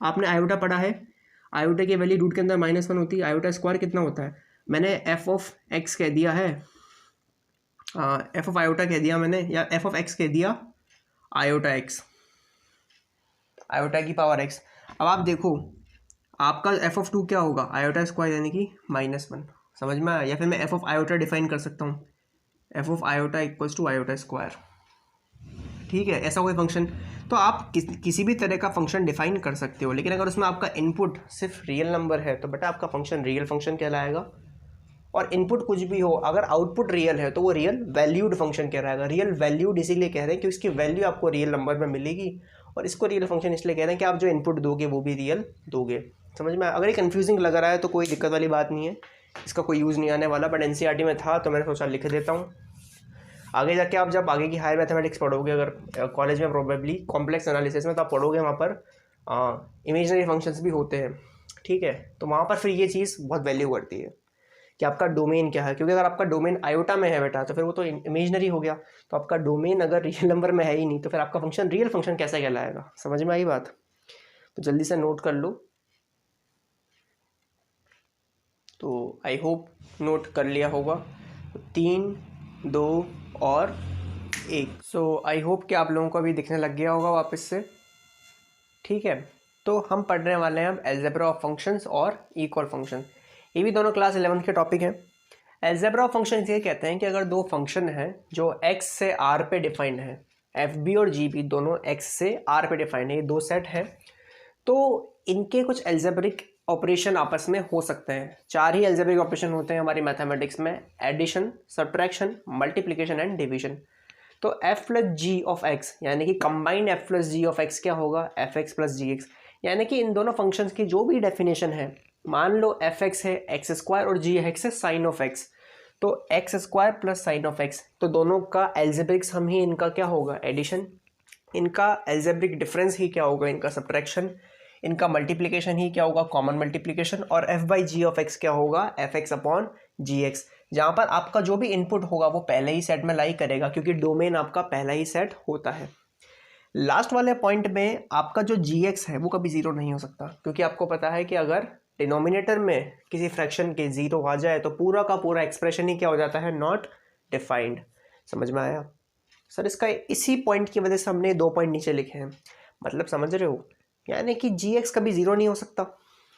आपने आयोटा पढ़ा है, आयोटा की वैल्यू रूट के अंदर -1 होती है, आयोटा स्क्वायर कितना होता है। मैंने एफ ऑफ एक्स कह दिया है, एफ ऑफ आयोटा कह दिया मैंने, या एफ ऑफ एक्स कह दिया आयोटा एक्स, आयोटा की पावर एक्स। अब आप देखो आपका एफ ऑफ 2 क्या होगा, आयोटा स्क्वायर यानी कि -1, समझ में आया। या फिर मैं एफ ऑफ आयोटा डिफाइन कर सकता हूँ, F of iota equals to iota square, ठीक है, ऐसा कोई फंक्शन। तो आप किसी भी तरह का फंक्शन डिफाइन कर सकते हो, लेकिन अगर उसमें आपका इनपुट सिर्फ रियल नंबर है तो बेटा आपका फंक्शन रियल फंक्शन कहलाएगा। और इनपुट कुछ भी हो, अगर आउटपुट रियल है तो वो रियल वैल्यूड फंक्शन कहलाएगा। रियल वैल्यूड इसीलिए कह रहे हैं कि उसकी वैल्यू आपको रियल नंबर में मिलेगी, और इसको रियल फंक्शन इसलिए कह रहे हैं कि आप जो इनपुट दोगे वो भी रियल दोगे। समझ में, अगर ये कन्फ्यूजिंग लग रहा है तो कोई दिक्कत वाली बात नहीं है, इसका कोई यूज़ नहीं आने वाला, बट एनसीईआरटी में था तो मैंने सोचा लिख देता हूँ। आगे जाके आप जब आगे की हायर मैथमेटिक्स पढ़ोगे, अगर कॉलेज में प्रोबेबली कॉम्प्लेक्स एनालिसिस में, तो आप पढ़ोगे वहाँ पर इमेजनरी फंक्शंस भी होते हैं, ठीक है। तो वहाँ पर फिर ये चीज़ बहुत वैल्यू करती है कि आपका डोमेन क्या है, क्योंकि अगर आपका डोमेन आयोटा में है बेटा तो फिर वो तो इमेजनरी हो गया। तो आपका डोमेन अगर रियल नंबर में है ही नहीं तो फिर आपका फंक्शन रियल फंक्शन कैसे कहलाएगा। समझ में आई बात, तो जल्दी से नोट कर लो। तो आई होप नोट कर लिया होगा, 3, 2 और 1। सो आई होप कि आप लोगों को अभी दिखने लग गया होगा वापस से, ठीक है। तो हम पढ़ने वाले हैं अब अलजेब्रा ऑफ फंक्शंस और इक्वल फंक्शन, ये भी दोनों क्लास 11 के टॉपिक हैं। अलजेब्रा ऑफ फंक्शन ये कहते हैं कि अगर दो फंक्शन हैं जो x से r पे डिफाइंड है, एफ बी और जी बी दोनों x से r पे डिफाइंड है, ये दो सेट हैं, तो इनके कुछ अलजेब्रिक ऑपरेशन आपस में हो सकते हैं। 4 ही अलजेब्रिक ऑपरेशन होते हैं हमारी मैथमेटिक्स में, addition, subtraction, multiplication and division. तो f plus G of x यानी कि combined f plus G of x क्या होगा, F x plus G x. यानी कि इन दोनों फंक्शंस की जो भी डेफिनेशन है, मान लो एफ एक्स है एक्स स्क्वायर और जी एक्स है साइन ऑफ एक्स, तो x square plus sign of x, तो दोनों का एल्जेब्रिक सम ही इनका क्या होगा, एडिशन। इनका एल्जेब्रिक डिफरेंस ही क्या होगा, इनका सब्ट्रैक्शन। इनका मल्टीप्लिकेशन ही क्या होगा, कॉमन मल्टीप्लिकेशन, और F by G of x क्या होगा, F x upon G x, जहाँ पर आपका जो भी इनपुट होगा वो पहले ही सेट में लाई करेगा क्योंकि डोमेन आपका पहला ही सेट होता है। लास्ट वाले पॉइंट में आपका जो जी एक्स है वो कभी ज़ीरो नहीं हो सकता, क्योंकि आपको पता है कि अगर डिनोमिनेटर में किसी फ्रैक्शन के ज़ीरो आ जाए तो पूरा का पूरा एक्सप्रेशन ही क्या हो जाता है, नॉट डिफाइंड। समझ में आया सर? इसका इसी पॉइंट की वजह से हमने 2 पॉइंट नीचे लिखे हैं, मतलब समझ रहे हो, यानी कि जी एक्स कभी ज़ीरो नहीं हो सकता।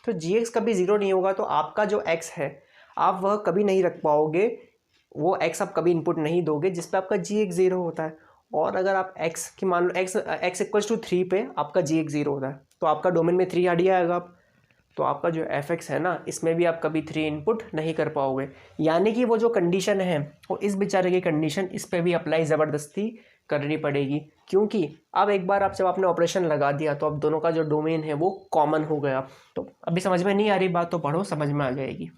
तो जी एक्स कभी ज़ीरो नहीं होगा तो आपका जो एक्स है आप वह कभी नहीं रख पाओगे, वो एक्स आप कभी इनपुट नहीं दोगे जिस पे आपका जी एक्स ज़ीरो होता है। और अगर आप एक्स की मान लो एक्स इक्वल्स टू 3 पे आपका जी एक्स ज़ीरो होता है तो आपका डोमेन में 3 हट आएगा, तो आपका जो एफ एक्स है ना इसमें भी आप कभी 3 इनपुट नहीं कर पाओगे। यानी कि वो जो कंडीशन है वो इस बेचारे की कंडीशन इस पर भी अप्लाई ज़बरदस्ती करनी पड़ेगी, क्योंकि अब एक बार आप जब आपने ऑपरेशन लगा दिया तो अब दोनों का जो डोमेन है वो कॉमन हो गया। तो अभी समझ में नहीं आ रही बात तो पढ़ो, समझ में आ जाएगी।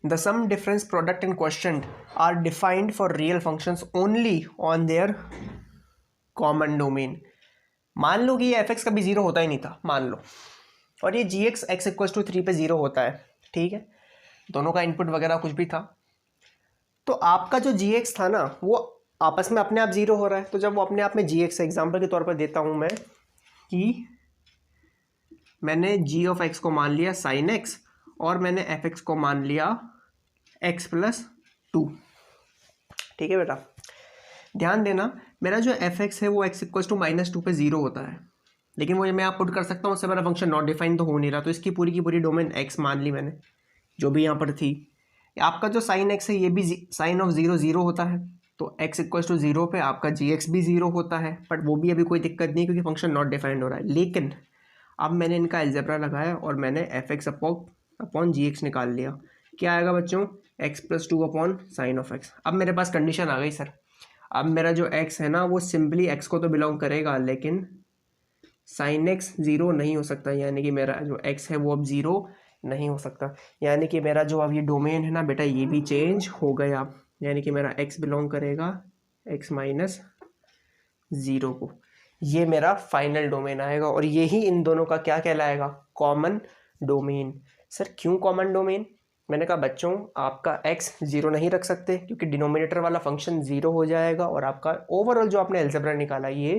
The sum difference product in question are defined for real functions only on their common domain। मान लो कि ये एफ एक्स कभी ज़ीरो होता ही नहीं था, मान लो, और ये जी एक्स एक्स इक्वल्स टू 3 पे ज़ीरो होता है, ठीक है, दोनों का इनपुट वगैरह कुछ भी था, तो आपका जो जी एक्स था ना वो आपस में अपने आप ज़ीरो हो रहा है। तो जब वो अपने आप में जी एक्स, एग्जाम्पल के तौर पर देता हूँ मैं कि मैंने जी ऑफ एक्स को मान लिया साइन एक्स और मैंने एफ एक्स को मान लिया एक्स प्लस 2, ठीक है बेटा। ध्यान देना मेरा जो एफ एक्स है वो एक्स इक्वल्स टू -2 पे ज़ीरो होता है, लेकिन वो मैं आप पुट कर सकता हूँ, उससे मेरा फंक्शन नॉट डिफाइन तो हो नहीं रहा, तो इसकी पूरी की पूरी डोमेन एक्स मान ली मैंने जो भी यहाँ पर थी। आपका जो साइन एक्स है ये भी साइन ऑफ ज़ीरो ज़ीरो होता है, तो एक्स इक्वल्स टू 0 पे आपका जी एक्स भी ज़ीरो होता है, बट वो भी अभी कोई दिक्कत नहीं क्योंकि फंक्शन नॉट डिफाइंड हो रहा है। लेकिन अब मैंने इनका अलजेब्रा लगाया और मैंने F x upon G x निकाल लिया, क्या आएगा बच्चों, x plus 2 upon sine of x. अब मेरे पास कंडीशन आ गई सर, अब मेरा जो एक्स है ना वो सिंपली एक्स को तो बिलोंग करेगा लेकिन साइन एक्स ज़ीरो नहीं हो सकता, यानी कि मेरा जो एक्स है वो अब ज़ीरो नहीं हो सकता, यानी कि मेरा जो अब ये डोमेन है ना बेटा ये भी चेंज हो गया, यानी कि मेरा एक्स बिलोंग करेगा एक्स माइनस ज़ीरो को, ये मेरा फाइनल डोमेन आएगा और यही इन दोनों का क्या कहलाएगा, कॉमन डोमेन। सर क्यों कॉमन डोमेन? मैंने कहा बच्चों आपका x ज़ीरो नहीं रख सकते क्योंकि डिनोमिनेटर वाला फंक्शन ज़ीरो हो जाएगा और आपका ओवरऑल जो आपने अलजेब्रा निकाला ये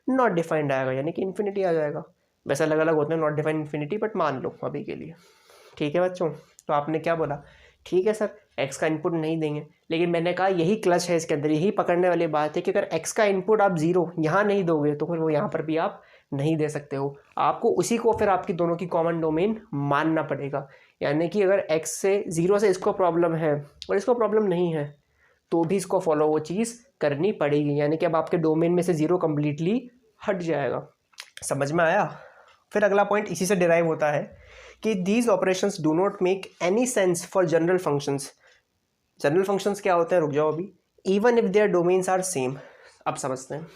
नॉट डिफाइंड आएगा, यानी कि इन्फिनिटी आ जाएगा। वैसे अलग अलग होते हैं नॉट डिफाइंड इन्फिनिटी, बट मान लो अभी के लिए, ठीक है बच्चों। तो आपने क्या बोला, ठीक है सर x का इनपुट नहीं देंगे, लेकिन मैंने कहा यही क्लच है इसके अंदर, यही पकड़ने वाली बात है कि अगर x का इनपुट आप ज़ीरो यहाँ नहीं दोगे तो फिर वो यहाँ पर भी आप नहीं दे सकते हो, आपको उसी को फिर आपकी दोनों की कॉमन डोमेन मानना पड़ेगा। यानी कि अगर x से ज़ीरो से इसको प्रॉब्लम है और इसको प्रॉब्लम नहीं है तो भी इसको फॉलो वो चीज़ करनी पड़ेगी, यानी कि अब आपके डोमेन में से ज़ीरो कम्प्लीटली हट जाएगा। समझ में आया? फिर अगला पॉइंट इसी से डिराइव होता है कि these operations do not make any sense for general functions. General functions क्या होते हैं, रुक जाओ अभी, even if their domains are same. अब समझते हैं।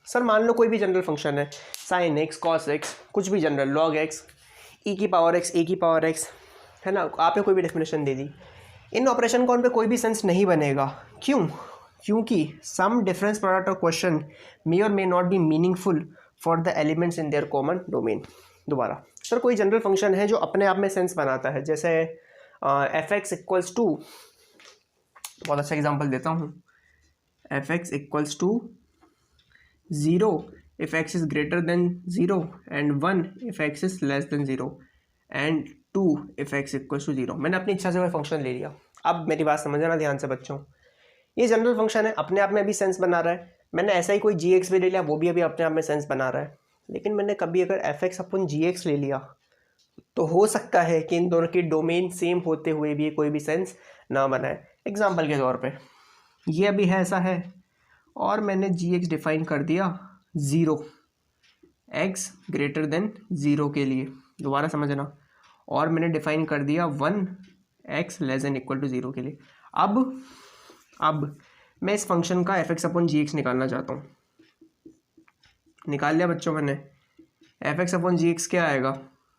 सर मान लो कोई भी जनरल फंक्शन है, साइन एक्स कॉस एक्स, कुछ भी जनरल, लॉग एक्स, ई की पावर एक्स, ए की पावर एक्स, है ना, आपने कोई भी डेफिनेशन दे दी, इन ऑपरेशन का उन पर कोई भी सेंस नहीं बनेगा। क्यों? क्योंकि sum difference product of question may और may not be meaningful for the elements in their common domain. दोबारा सर कोई जनरल फंक्शन है जो अपने आप में सेंस बनाता है, जैसे एफ एक्स इक्वल्स टू, बहुत अच्छा एग्जांपल देता हूँ, F x equals to 0 if x is greater than 0 and 1 if x is less than 0 and 2 if x equals to 0। मैंने अपनी इच्छा से कोई फंक्शन ले लिया। अब मेरी बात समझना ध्यान से बच्चों, ये जनरल फंक्शन है, अपने आप में भी सेंस बना रहा है। मैंने ऐसा ही कोई जी एक्स भी ले लिया, वो भी अभी अपने आप में सेंस बना रहा है। लेकिन मैंने कभी अगर एफ एक्स अपन जी एक्स ले लिया तो हो सकता है कि इन दोनों की डोमेन सेम होते हुए भी कोई भी सेंस ना बनाए। एग्जाम्पल के तौर पे ये अभी है ऐसा है और मैंने जी एक्स डिफाइन कर दिया 0 x ग्रेटर देन 0 के लिए, दोबारा समझना, और मैंने डिफाइन कर दिया 1 x less than equal to 0 के लिए। अब मैं इस फंक्शन का F x upon G x निकालना चाहता हूँ। निकाल लिया बच्चों मैंने, F x upon G x क्या आएगा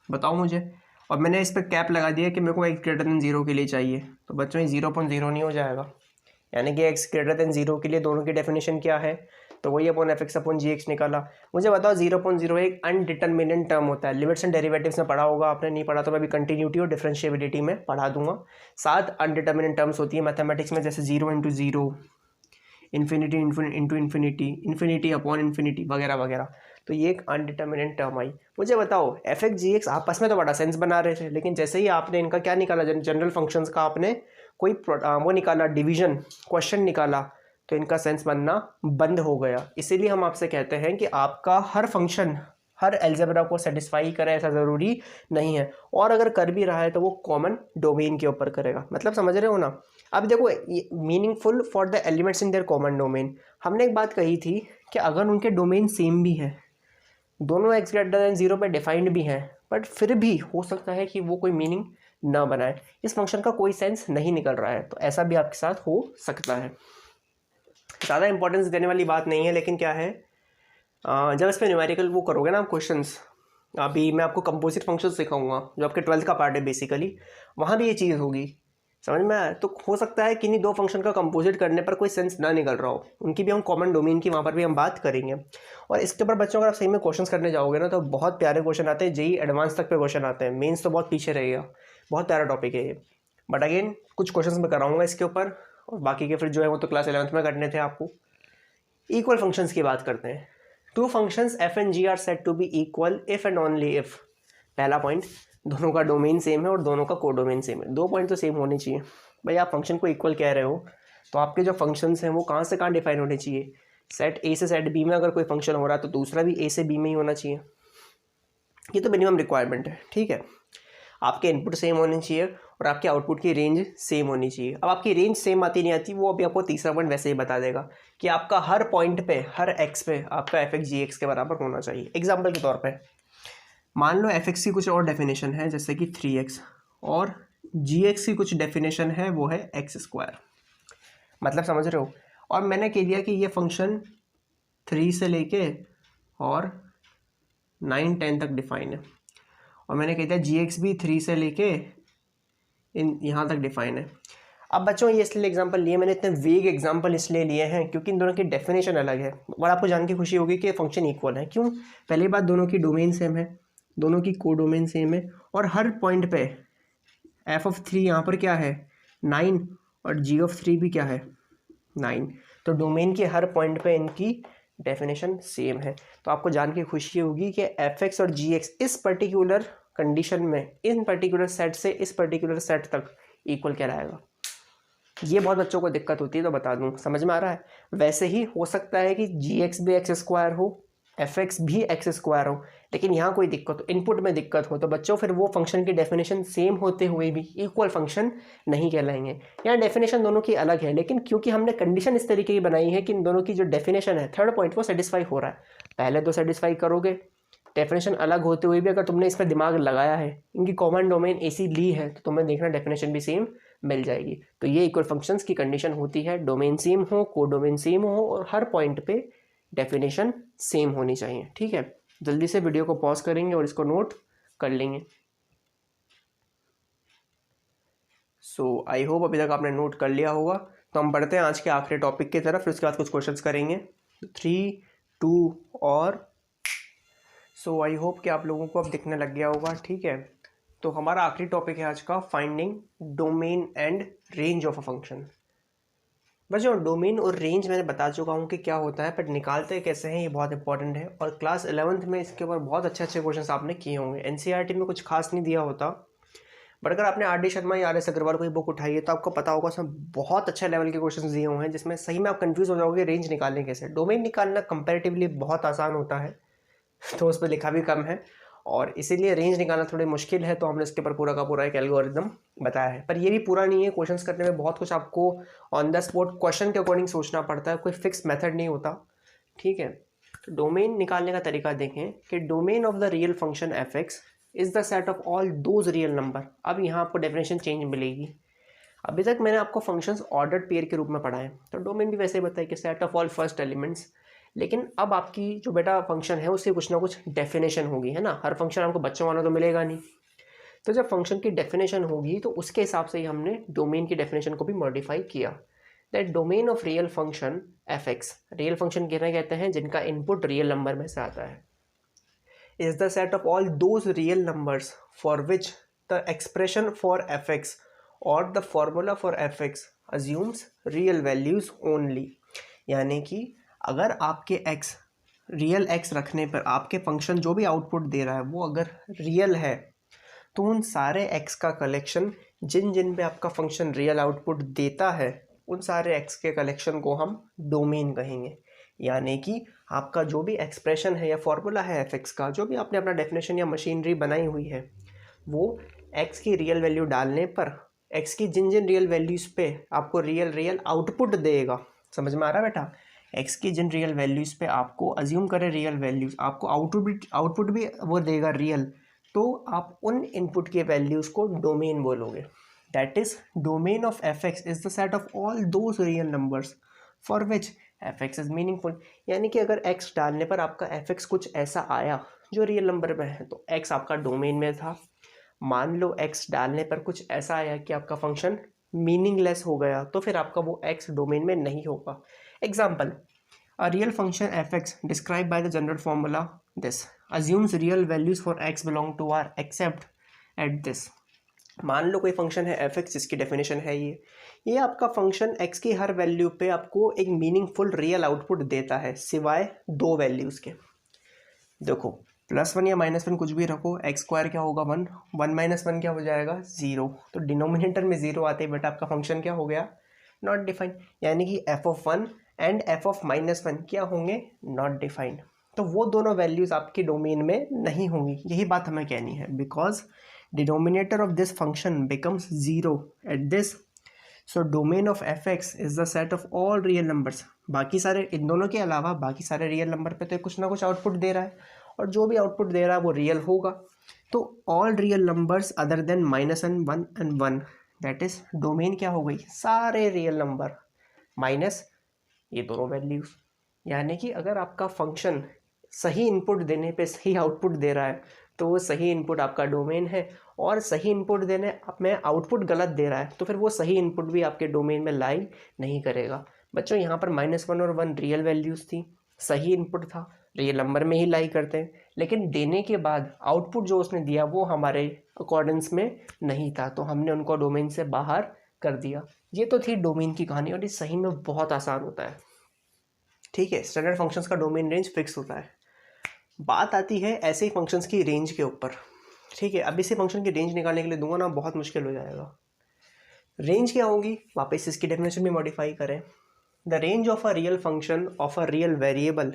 बताओ मुझे, और मैंने इस पर कैप लगा दिया कि मेरे को x ग्रेटर देन 0 के लिए चाहिए। तो बच्चों ये 0 अपॉन 0 नहीं हो जाएगा, यानी कि x ग्रेटर देन 0 के लिए दोनों की डेफिनेशन क्या है, तो वही upon F x upon G x निकाला। मुझे बताओ 0.0 एक अनडिटर्मिनेंट टर्म होता है, लिमिट्स एंड डेरिवेटिव्स में पढ़ा होगा आपने, नहीं पढ़ा तो मैं भी कंटिन्यूटी और डिफरेंशिएबिलिटी में पढ़ा दूंगा। 7 अनडिटर्मिनेंट टर्म्स होती है मैथमेटिक्स में, जैसे 0 into 0, infinity into infinity, infinity upon infinity वगैरह वगैरह। तो ये एक अनडिटर्मिनेंट टर्म आई। मुझे बताओ एफ एक्स जी एक्स आपस में तो बड़ा सेंस बना रहे थे, लेकिन जैसे ही आपने इनका क्या निकाला, जनरल फंक्शंस का आपने कोई वो निकाला, डिवीजन क्वेश्चन निकाला, तो इनका सेंस बनना बंद हो गया। इसीलिए हम आपसे कहते हैं कि आपका हर फंक्शन हर अलजेब्रा को सेटिस्फाई करे ऐसा ज़रूरी नहीं है, और अगर कर भी रहा है तो वो कॉमन डोमेन के ऊपर करेगा। मतलब समझ रहे हो ना। अब देखो meaningful for the elements in their common domain, हमने एक बात कही थी कि अगर उनके डोमेन सेम भी है, दोनों एक्स ग्रेटर देन 0 पे डिफाइंड भी हैं, बट फिर भी हो सकता है कि वो कोई मीनिंग ना बनाए, इस फंक्शन का कोई सेंस नहीं निकल रहा है, तो ऐसा भी आपके साथ हो सकता है। ज़्यादा इंपॉर्टेंस देने वाली बात नहीं है, लेकिन क्या है, जब इस पर न्यूमेरिकल वो करोगे ना आप क्वेश्चंस, अभी मैं आपको कंपोजिट फंक्शन सिखाऊंगा जो आपके 12th का पार्ट है बेसिकली, वहाँ भी ये चीज़ होगी, समझ में आया। तो हो सकता है कि नहीं दो फंक्शन का कंपोजिट करने पर कोई सेंस ना निकल रहा हो, उनकी भी हम कॉमन डोमेन की वहाँ पर भी हम बात करेंगे। और इसके ऊपर बच्चों अगर आप सही में क्वेश्चंस करने जाओगे ना, तो बहुत प्यारे क्वेश्चन आते हैं, जेई एडवांस तक पे क्वेश्चन आते हैं, मेंस तो बहुत पीछे रहेगा। बहुत प्यारा टॉपिक है ये, बट अगेन कुछ क्वेश्चंस मैं कराऊंगा इसके ऊपर, और बाकी के फिर जो है वो तो क्लास 11th में करने थे आपको। इक्वल फंक्शंस की बात करते हैं। Two functions F and G are said to be equal if and only if. पहला पॉइंट, दोनों का डोमेन सेम है और दोनों का कोडोमेन सेम है। 2 पॉइंट तो सेम होने चाहिए। भाई आप फंक्शन को इक्वल कह रहे हो, तो आपके जो फंक्शंस हैं वो कहाँ से कहाँ डिफाइन होने चाहिए। सेट ए से सेट बी में अगर कोई फंक्शन हो रहा है तो दूसरा भी ए से बी में ही होना चाहिए। ये तो मिनिमम रिक्वायरमेंट है, ठीक है। आपके इनपुट सेम होने चाहिए और आपके आउटपुट की रेंज सेम होनी चाहिए। अब आपकी रेंज सेम आती नहीं आती, वो अभी आपको तीसरा पॉइंट वैसे ही बता देगा कि आपका हर पॉइंट पे, हर एक्स पे आपका एफ एक्स जी एक्स के बराबर होना चाहिए। एग्जाम्पल के तौर पे मान लो एफ एक्स की कुछ और डेफिनेशन है, जैसे कि 3x, और जी एक्स की कुछ डेफिनेशन है, वो है x²। मतलब समझ रहे हो। और मैंने कह दिया कि ये फंक्शन 3 से लेके और 9, 10 तक डिफाइन है, और मैंने कह दिया जी एक्स भी 3 से लेके यहाँ तक डिफाइन है। अब बच्चों ये इसलिए एग्जांपल लिए मैंने, इतने वेग एग्जांपल इसलिए लिए हैं क्योंकि इन दोनों की डेफिनेशन अलग है, और आपको जान के खुशी होगी कि फंक्शन इक्वल है। क्यों? पहली बात, दोनों की डोमेन सेम है, दोनों की कोडोमेन सेम है, और हर पॉइंट पे f(3) यहाँ पर क्या है 9, और g(3) भी क्या है 9। तो डोमेन के हर पॉइंट पे इनकी डेफिनेशन सेम है। तो आपको जान के खुशी होगी कि f(x) और g(x) इस पर्टिकुलर कंडीशन में, इन पर्टिकुलर सेट से इस पर्टिकुलर सेट तक इक्वल कहलाएगा। ये बहुत बच्चों को दिक्कत होती है, तो बता दूं, समझ में आ रहा है। वैसे ही हो सकता है कि g(x) भी x² हो, f(x) भी x² हो, लेकिन यहाँ कोई दिक्कत हो, इनपुट में दिक्कत हो, तो बच्चों फिर वो फंक्शन की डेफिनेशन सेम होते हुए भी इक्वल फंक्शन नहीं कहलाएंगे। यहाँ डेफिनेशन दोनों की अलग है, लेकिन क्योंकि हमने कंडीशन इस तरीके की बनाई है कि इन दोनों की जो डेफिनेशन है, थर्ड पॉइंट, वो सेटिस्फाई हो रहा है। पहले तो सेटिस्फाई करोगे, डेफिनेशन अलग होते हुए भी अगर तुमने इस पर दिमाग लगाया है, इनकी कॉमन डोमेन एसी ली है, तो तुम्हें देखना डेफिनेशन भी सेम मिल जाएगी। तो ये इक्वल फंक्शंस की कंडीशन होती है, डोमेन सेम हो, कोडोमेन सेम हो, और हर पॉइंट पे डेफिनेशन सेम होनी चाहिए, ठीक है। जल्दी से वीडियो को पॉज करेंगे और इसको नोट कर लेंगे। सो आई होप अभी तक आपने नोट कर लिया होगा। तो हम बढ़ते हैं आज के आखिरी टॉपिक की तरफ, फिर उसके बाद कुछ क्वेश्चंस करेंगे। 3, 2 और सो आई होप कि आप लोगों को अब दिखने लग गया होगा, ठीक है। तो हमारा आखिरी टॉपिक है आज का, finding domain and range of a function. बच्चों डोमेन और रेंज मैंने बता चुका हूँ कि क्या होता है, बट निकालते कैसे हैं ये बहुत इंपॉर्टेंट है, और क्लास 11th में इसके ऊपर बहुत अच्छे अच्छे क्वेश्चंस आपने किए होंगे। एनसीईआरटी में कुछ खास नहीं दिया होता, बट अगर आपने आर डी शर्मा या RS अग्रवाल कोई बुक उठाई है तो आपको पता होगा उसमें बहुत अच्छे लेवल के क्वेश्चन दिए हुए हैं, जिसमें सही में आप कंफ्यूज हो जाओगे रेंज निकालने कैसे। डोमेन निकालना कंपेरेटिवली बहुत आसान होता है, तो उस पर लिखा भी कम है, और इसीलिए रेंज निकालना थोड़ी मुश्किल है। तो हमने इसके ऊपर पूरा का पूरा एक एल्गोरिदम बताया है, पर ये भी पूरा नहीं है। क्वेश्चंस करने में बहुत कुछ आपको ऑन द स्पॉट क्वेश्चन के अकॉर्डिंग सोचना पड़ता है, कोई फिक्स मेथड नहीं होता, ठीक है। तो डोमेन निकालने का तरीका देखें कि domain of the real function f(x) is the set of all those real number. अब यहाँ आपको डेफिनेशन चेंज मिलेगी। अभी तक मैंने आपको फंक्शंस ऑर्डर्ड पेयर के रूप में पढ़ाए, तो डोमेन भी वैसे ही बताया कि set of all first elements. लेकिन अब आपकी जो बेटा फंक्शन है उससे कुछ ना कुछ डेफिनेशन होगी, है ना। हर फंक्शन आपको बच्चों वाला तो मिलेगा नहीं, तो जब फंक्शन की डेफिनेशन होगी तो उसके हिसाब से ही हमने डोमेन की डेफिनेशन को भी मॉडिफाई किया। That domain of real function F x, real function किन्हें कहते हैं जिनका इनपुट रियल नंबर में से आता है, is the set of all those real numbers for which the expression for fx or the formula for fx assumes real values only। यानी कि अगर आपके x रियल x रखने पर आपके फंक्शन जो भी आउटपुट दे रहा है वो अगर रियल है तो उन सारे x का कलेक्शन जिन जिन पे आपका फंक्शन रियल आउटपुट देता है उन सारे x के कलेक्शन को हम डोमेन कहेंगे। यानी कि आपका जो भी एक्सप्रेशन है या फॉर्मूला है एफ एक्स का, जो भी आपने अपना डेफिनेशन या मशीनरी बनाई हुई है, वो एक्स की रियल वैल्यू डालने पर एक्स की जिन जिन रियल वैल्यूज़ पे आपको रियल आउटपुट देगा। समझ में आ रहा है बेटा? एक्स की जिन रियल वैल्यूज़ पे आपको अज्यूम करें रियल वैल्यूज़, आपको आउटपुट भी वो देगा रियल, तो आप उन इनपुट के वैल्यूज़ को डोमेन बोलोगे। That is domain of F x is the set of all those real numbers for which F x is meaningful. यानी कि अगर एक्स डालने पर आपका एफ एक्स कुछ ऐसा आया जो रियल नंबर में है तो एक्स आपका डोमेन में था। मान लो एक्स डालने पर कुछ ऐसा आया कि आपका फंक्शन मीनिंगलेस हो गया तो फिर आपका वो एक्स डोमेन में नहीं होगा। Example, a real function F x describe by the general formula this assumes real values for x belong to R except at this. मान लो कोई फंक्शन है एफ एक्स जिसकी डेफिनेशन है ये आपका फंक्शन एक्स की हर वैल्यू पे आपको एक मीनिंगफुल रियल आउटपुट देता है सिवाय दो वैल्यूज़ के। देखो +1 या -1 कुछ भी रखो, एक्स स्क्वायर क्या होगा 1, 1 - 1 क्या हो जाएगा 0। तो डिनोमिनेटर में 0 आते ही बेटा आपका फंक्शन क्या हो गया, नॉट डिफाइंड। यानी कि f(1) एंड f(-1) क्या होंगे, नॉट डिफाइंड। तो वो दोनों वैल्यूज़ आपकी डोमेन में नहीं होंगी, यही बात हमें कहनी है। Because denominator of this function becomes 0 at this, so domain of fx is the set of all real numbers। बाकी सारे इन दोनों के अलावा बाकी सारे रियल नंबर पे तो कुछ ना कुछ आउटपुट दे रहा है और जो भी आउटपुट दे रहा है वो रियल होगा। तो all real numbers other than -1, 1 and 1, that is domain क्या हो गई, सारे रियल नंबर माइनस ये दोनों वैल्यूज। यानी कि अगर आपका फंक्शन सही इनपुट देने पे सही आउटपुट दे रहा है तो वो सही इनपुट आपका डोमेन है, और सही इनपुट देने में आउटपुट गलत दे रहा है तो फिर वो सही इनपुट भी आपके डोमेन में लाई नहीं करेगा। बच्चों यहाँ पर -1 और 1 रियल वैल्यूज़ थी, सही इनपुट था, रियल नंबर में ही लाई करते हैं, लेकिन देने के बाद आउटपुट जो उसने दिया वो हमारे अकॉर्डेंस में नहीं था तो हमने उनको डोमेन से बाहर कर दिया। ये तो थी डोमेन की कहानी और ये सही में बहुत आसान होता है। ठीक है, स्टैंडर्ड फंक्शंस का डोमेन रेंज फिक्स होता है। बात आती है ऐसे ही फंक्शंस की रेंज के ऊपर। ठीक है, अब इसी फंक्शन की रेंज निकालने के लिए दूंगा ना बहुत मुश्किल हो जाएगा। रेंज क्या होगी, वापस इसकी डेफिनेशन भी मॉडिफाई करें। The range of a real function of a real variable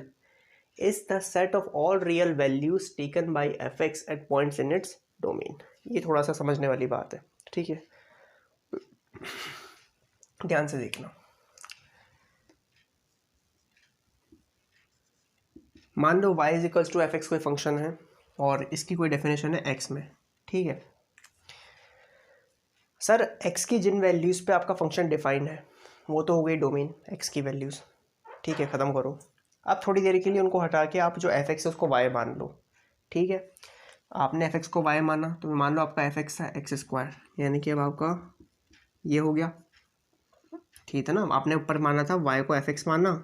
is the set of all real values taken by F x at points in its domain. ये थोड़ा सा समझने वाली बात है, ठीक है, ध्यान से देखना। मान लो y is to F x कोई फंक्शन है और इसकी कोई डेफिनेशन है x में। ठीक है सर, x की जिन वैल्यूज़ पे आपका फंक्शन डिफाइंड है वो तो हो गई डोमेन x की वैल्यूज़। ठीक है, ख़त्म करो। अब थोड़ी देर के लिए उनको हटा के आप जो एफ एक्स है उसको y मान लो। ठीक है, आपने एफ एक्स को y माना तो मान लो आपका एफ एक्स है x², यानी कि अब आपका ये हो गया। ठीक है ना, आपने ऊपर माना था y को एफ एक्स माना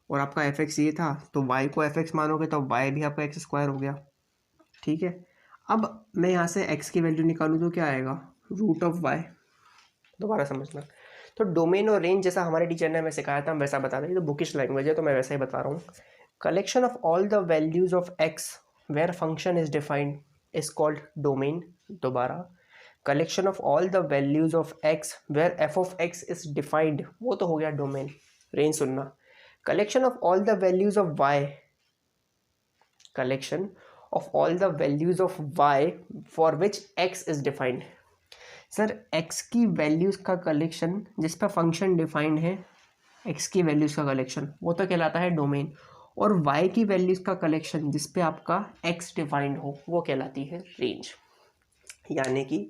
और आपका एफ एक्स ये था तो y को एफ एक्स मानोगे तो y भी आपका x² हो गया। ठीक है, अब मैं यहाँ से x की वैल्यू निकालूँ तो क्या आएगा, √y। दोबारा समझना, तो डोमेन और रेंज जैसा हमारे टीचर ने हमें सिखाया था हम वैसा बता रहे हैं, तो बुकिश लैंग्वेज है तो मैं वैसा ही बता रहा हूँ। Collection of all the values of x where function is defined is called domain. दोबारा, collection of all the values of x where F of x is defined, वो तो हो गया डोमेन। रेंज सुनना, collection of all the values of y, collection of all the values of y for which x is defined। Sir x की values का collection जिस पर function defined है, x की वैल्यूज़ का कलेक्शन वो तो कहलाता है डोमेन, और y की वैल्यूज़ का कलेक्शन जिस पे आपका x डिफाइंड हो वो कहलाती है रेंज। यानी कि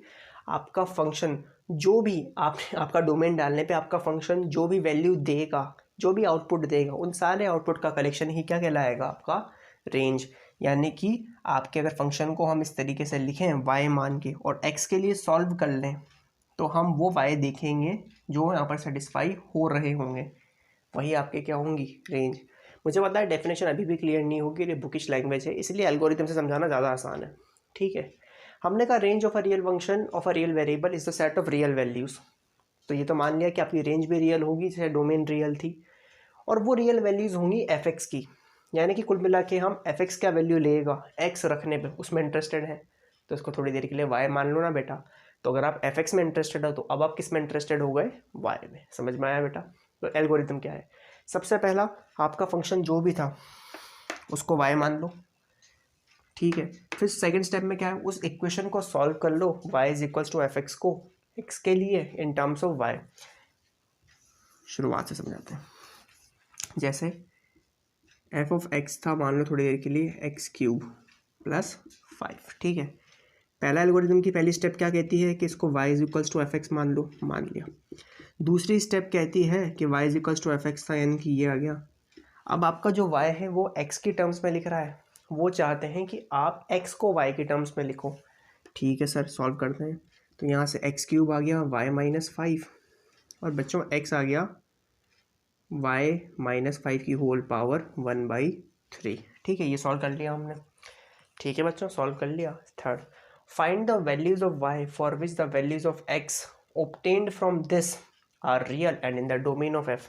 आपका फंक्शन जो भी आपका डोमेन डालने पे आपका फंक्शन जो भी वैल्यू देगा, जो भी आउटपुट देगा, उन सारे आउटपुट का कलेक्शन ही क्या कहलाएगा, आपका रेंज। यानी कि आपके अगर फंक्शन को हम इस तरीके से लिखें y मान के और x के लिए सॉल्व कर लें तो हम वो वाई देखेंगे जो यहाँ पर सेटिस्फाई हो रहे होंगे, वही आपके क्या होंगी, रेंज। मुझे पता है डेफिनेशन अभी भी क्लियर नहीं होगी, ये बुकिश लैंग्वेज है, इसलिए एल्गोरिथम से समझाना ज़्यादा आसान है, ठीक है। हमने कहा range of a real function of a real variable is the set of real values. तो ये तो मान लिया कि आपकी रेंज भी रियल होगी, जैसे डोमेन रियल थी, और वो रियल वैल्यूज़ होंगी एफ एक्स की, यानी कि कुल मिला के हम एफ एक्स क्या वैल्यू लेगा एक्स रखने पे उसमें इंटरेस्टेड है, तो इसको थोड़ी देर के लिए वाई मान लो ना बेटा। तो अगर आप एफ एक्स में इंटरेस्टेड हो तो अब आप किस में इंटरेस्टेड हो गए, वाई में। समझ में आया बेटा। तो एल्गोरिथम क्या है, सबसे पहला आपका फंक्शन जो भी था उसको वाई मान लो, ठीक है। फिर सेकंड स्टेप में क्या है, उस इक्वेशन को सॉल्व कर लो, y is equals to F x को एक्स के लिए इन टर्म्स ऑफ वाई। शुरुआत से समझाते हैं, जैसे एफ ऑफ एक्स था, मान लो थोड़ी देर के लिए एक्स क्यूब प्लस 5, ठीक है। पहला एल्गोरिथम की पहली स्टेप क्या कहती है कि इसको y is equals to F x मान लो, मान लिया। दूसरी स्टेप कहती है कि y is equals to F x था, यानी कि ये आ गया। अब आपका जो y है वो x की टर्म्स में लिख रहा है, वो चाहते हैं कि आप x को y की टर्म्स में लिखो, ठीक है सर, सॉल्व करते हैं। तो यहाँ से एक्स क्यूब आ गया y माइनस 5, और बच्चों x आ गया y माइनस 5 की होल पावर 1/3, ठीक है। ये सॉल्व कर लिया हमने, ठीक है बच्चों, सॉल्व कर लिया। Third, find the values of y for which the values of x obtained from this are real and in the domain of f।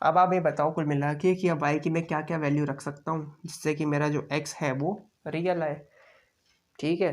अब आप ये बताओ कुल मिला के कि अब y की मैं क्या क्या वैल्यू रख सकता हूँ जिससे कि मेरा जो x है वो रियल आए, ठीक है।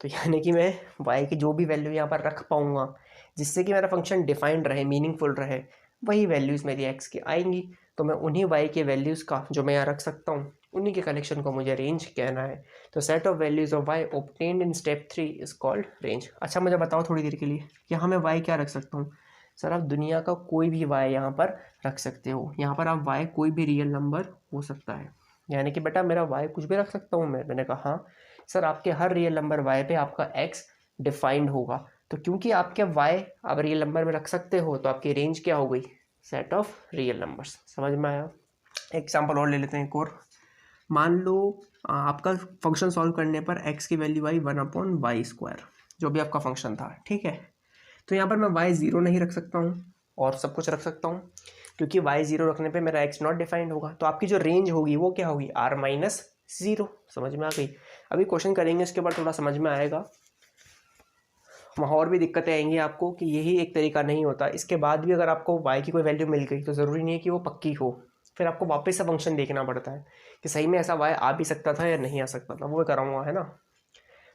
तो यानी कि मैं y की जो भी वैल्यू यहाँ पर रख पाऊँगा जिससे कि मेरा फंक्शन डिफाइंड रहे, मीनिंगफुल रहे, वही वैल्यूज़ मेरी x की आएंगी। तो मैं उन्हीं y के वैल्यूज़ का जो मैं यहाँ रख सकता हूँ उन्हीं के कलेक्शन को मुझे रेंज कहना है। तो set of values of y obtained in step 3 is called range. अच्छा मुझे बताओ थोड़ी देर के लिए, यहाँ मैं y क्या रख सकता हूँ। सर आप दुनिया का कोई भी y यहाँ पर रख सकते हो, यहाँ पर आप y कोई भी रियल नंबर हो सकता है, यानी कि बेटा मेरा y कुछ भी रख सकता हूँ मैंने कहा हाँ सर, आपके हर रियल नंबर y पे आपका x डिफाइंड होगा। तो क्योंकि आपके y आप रियल नंबर में रख सकते हो तो आपकी रेंज क्या हो गई, सेट ऑफ रियल नंबर्स। समझ में आया। एग्जाम्पल और ले लेते हैं एक और। मान लो आपका फंक्शन सॉल्व करने पर x की वैल्यू आई 1/y², जो भी आपका फंक्शन था, ठीक है। तो यहाँ पर मैं y 0 नहीं रख सकता हूँ और सब कुछ रख सकता हूँ, क्योंकि y 0 रखने पे मेरा x नॉट डिफाइंड होगा। तो आपकी जो रेंज होगी वो क्या होगी, r-0। समझ में आ गई। अभी क्वेश्चन करेंगे इसके बाद थोड़ा समझ में आएगा, वहाँ और भी दिक्कतें आएंगी आपको कि यही एक तरीका नहीं होता। इसके बाद भी अगर आपको y की कोई वैल्यू मिल गई तो ज़रूरी नहीं है कि वो पक्की हो, फिर आपको वापस से फंक्शन देखना पड़ता है कि सही में ऐसा y आ भी सकता था या नहीं आ सकता था, वो कराऊंगा, है ना।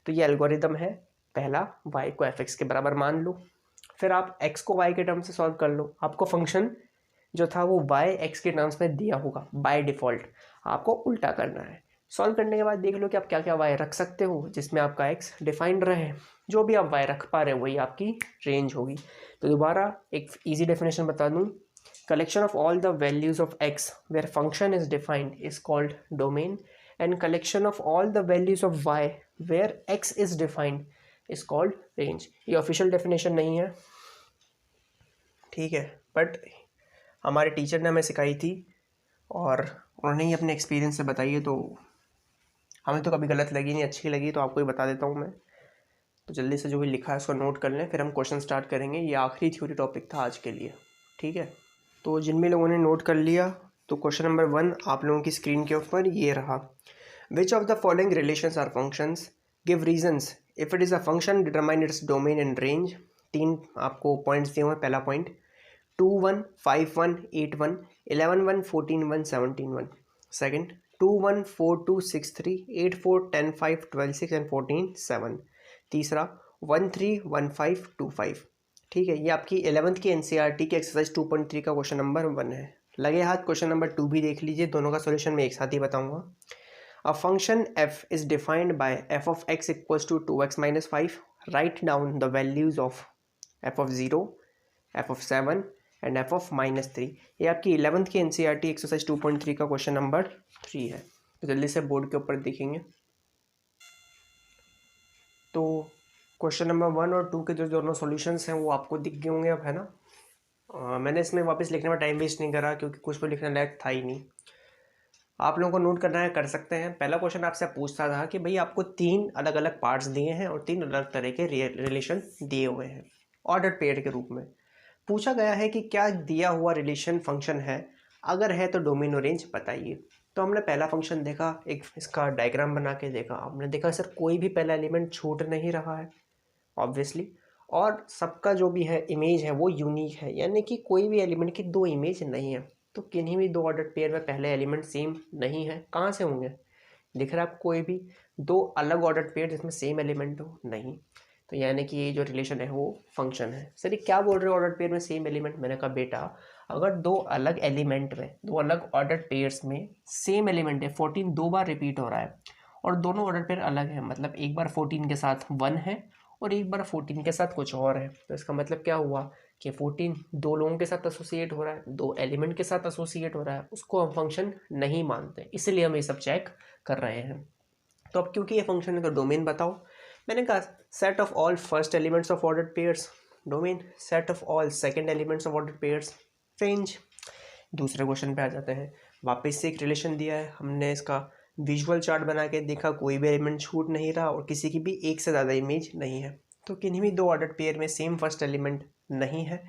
तो ये एल्गोरिदम है पहला, y को एफ एक्स के बराबर मान लो, फिर आप x को y के टर्म से सॉल्व कर लो। आपको फंक्शन जो था वो y x के टर्म्स में दिया होगा बाय डिफ़ॉल्ट, आपको उल्टा करना है। सॉल्व करने के बाद देख लो कि आप क्या क्या y रख सकते हो जिसमें आपका x डिफाइंड रहे। जो भी आप y रख पा रहे हो वही आपकी रेंज होगी। तो दोबारा एक इजी डेफिनेशन बता दूं, collection of all the values of x where function is defined is called domain, and collection of all the values of y where x is defined is called range. ये official definition नहीं है, ठीक है, but हमारे teacher ने हमें सिखाई थी और उन्होंने ही अपने एक्सपीरियंस से बताई है, तो हमें तो कभी गलत लगी नहीं, अच्छी लगी, तो आपको ही बता देता हूँ मैं। तो जल्दी से जो भी लिखा है उसको नोट कर लें, फिर हम क्वेश्चन स्टार्ट करेंगे। ये आखिरी थ्योरी टॉपिक था आज के लिए, ठीक है। तो जिन भी लोगों ने नोट कर लिया तो क्वेश्चन नंबर 1 आप लोगों की स्क्रीन के ऊपर ये रहा। Which of the following relations are functions, give reasons if it is a function determine its domain and range. 3 आपको पॉइंट्स दिए हुए हैं। पहला पॉइंट 2 1 5 1 8 1 11 1 14 1 17 1। Second 2 1 4 2 6 3 8 4 10 5 12 6 and 14 7। तीसरा 1 3 1 5 2 5। ठीक है, ये आपकी 11th की एनसीईआरटी की एक्सरसाइज 2.3 का क्वेश्चन नंबर 1 है। लगे हाथ क्वेश्चन नंबर 2 भी देख लीजिए, दोनों का सॉल्यूशन मैं एक साथ ही बताऊंगा। A function f is defined by f of x equals to 2x minus 5. Write down the values of f of 0, f of 7 and f of -3। ये आपकी 11th की एनसीईआरटी एक्सरसाइज 2.3 का क्वेश्चन नंबर 3 है। तो जल्दी से बोर्ड के ऊपर देखेंगे तो क्वेश्चन नंबर 1 और 2 के जो दोनों सॉल्यूशंस हैं वो आपको दिख गए होंगे अब, है ना। मैंने इसमें वापस लिखने में टाइम वेस्ट नहीं करा क्योंकि कुछ भी लिखने लायक था ही नहीं। आप लोगों को नोट करना है, कर सकते हैं। पहला क्वेश्चन आपसे पूछता था कि भाई आपको 3 अलग अलग पार्ट्स दिए हैं और 3 अलग तरह के रिलेशन दिए हुए हैं। ऑर्डर्ड पेयर के रूप में। पूछा गया है कि क्या दिया हुआ रिलेशन फंक्शन है, अगर है तो डोमेन और रेंज बताइए। तो हमने पहला फंक्शन देखा, एक इसका डायग्राम बना के देखा, हमने देखा सर कोई भी पहला एलिमेंट छूट नहीं रहा है ऑब्वियसली, और सबका जो भी है इमेज है वो यूनिक है, यानी कि कोई भी एलिमेंट की दो इमेज नहीं है। तो किन्हीं भी दो ऑर्डर्ड पेयर में पहले एलिमेंट सेम नहीं है, कहाँ से होंगे? दिख रहा है आपको कोई भी दो अलग ऑर्डर्ड पेयर जिसमें सेम एलिमेंट हो? नहीं। तो यानी कि ये जो रिलेशन है वो फंक्शन है। सर ये क्या बोल रहे हो ऑर्डर्ड पेयर में सेम एलिमेंट? मैंने कहा बेटा अगर दो अलग एलिमेंट में, दो अलग ऑर्डर्ड पेयर्स में सेम एलिमेंट है, 14 दो बार रिपीट हो रहा है और दोनों ऑर्डर पेयर अलग है, मतलब एक बार 14 के साथ 1 है और एक बार 14 के साथ कुछ और है, तो इसका मतलब क्या हुआ कि 14 दो लोगों के साथ एसोसिएट हो रहा है, दो एलिमेंट के साथ एसोसिएट हो रहा है, उसको हम फंक्शन नहीं मानते, इसलिए हम ये सब चेक कर रहे हैं। तो अब क्योंकि ये फंक्शन है तो डोमेन बताओ। मैंने कहा set of all first elements of ordered pairs, domain set of all second elements of ordered pairs, range. दूसरे क्वेश्चन पे आ जाते हैं। वापस से एक रिलेशन दिया है, हमने इसका विजुअल चार्ट बना के देखा, कोई भी एलिमेंट छूट नहीं रहा और किसी की भी एक से ज़्यादा इमेज नहीं है, तो किन्हीं भी दो ऑर्डर्ड पेयर में सेम फर्स्ट एलिमेंट नहीं है,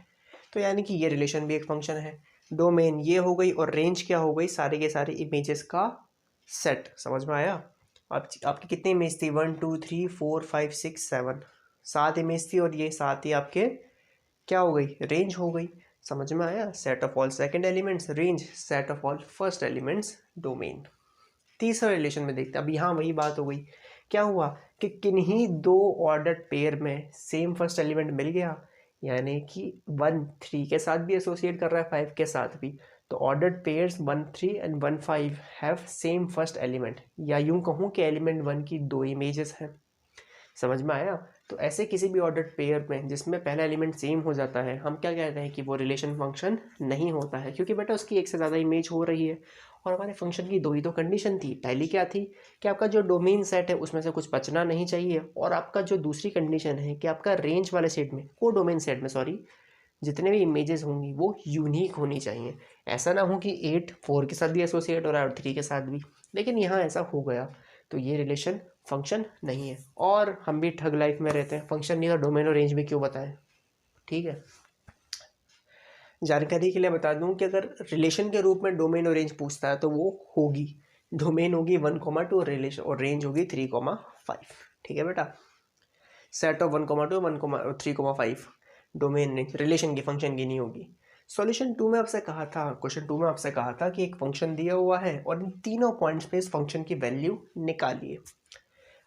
तो यानी कि ये रिलेशन भी एक फंक्शन है। डोमेन ये हो गई और रेंज क्या हो गई? सारे के सारे इमेजेस का सेट। समझ में आया? आपकी कितनी इमेज थी? 1 2 3 4 5 6 7, 7 इमेज थी और ये 7 ही आपके क्या हो गई? रेंज हो गई। समझ में आया? Set of all second elements range, set of all first elements domain. तीसरा रिलेशन में देखते हैं। अब यहाँ वही बात हो गई, क्या हुआ कि किन्हीं दो ऑर्डर्ड पेयर में सेम फर्स्ट एलिमेंट मिल गया, यानी कि 1 3 के साथ भी एसोसिएट कर रहा है, 5 के साथ भी, तो ordered pairs 1 3 and 1 5 have same first element, या यूं कहूँ कि एलिमेंट 1 की दो इमेजेस हैं। समझ में आया? तो ऐसे किसी भी ऑर्डर्ड पेयर में जिसमें पहला एलिमेंट सेम हो जाता है, हम क्या कहते हैं कि वो रिलेशन फंक्शन नहीं होता है, क्योंकि बेटा उसकी एक से ज़्यादा इमेज हो रही है और हमारे फंक्शन की दो ही तो कंडीशन थी। पहली क्या थी कि आपका जो डोमेन सेट है उसमें से कुछ बचना नहीं चाहिए, और आपका जो दूसरी कंडीशन है कि आपका रेंज वाले सेट में, को डोमेन सेट में सॉरी, जितने भी इमेजेस होंगी वो यूनिक होनी चाहिए। ऐसा ना हो कि 8 4 के साथ भी एसोसिएट हो रहा है और 3 के साथ भी, लेकिन यहाँ ऐसा हो गया, तो ये रिलेशन फंक्शन नहीं है। और हम भी ठग लाइफ में रहते हैं, फंक्शन नहीं तो डोमेन और रेंज में क्यों बताएं? ठीक है, जानकारी के लिए बता दूं कि अगर रिलेशन के रूप में डोमेन और रेंज पूछता है तो वो होगी, डोमेन होगी 1,2 रिलेशन और रेंज होगी 3,5। ठीक है बेटा, set of 1,2 3,5 domain range, relation की फंक्शन की नहीं होगी। सॉल्यूशन 2 में आपसे कहा था, क्वेश्चन 2 में आपसे कहा था कि एक फंक्शन दिया हुआ है और इन तीनों पॉइंट्स पे इस फंक्शन की वैल्यू निकालिए।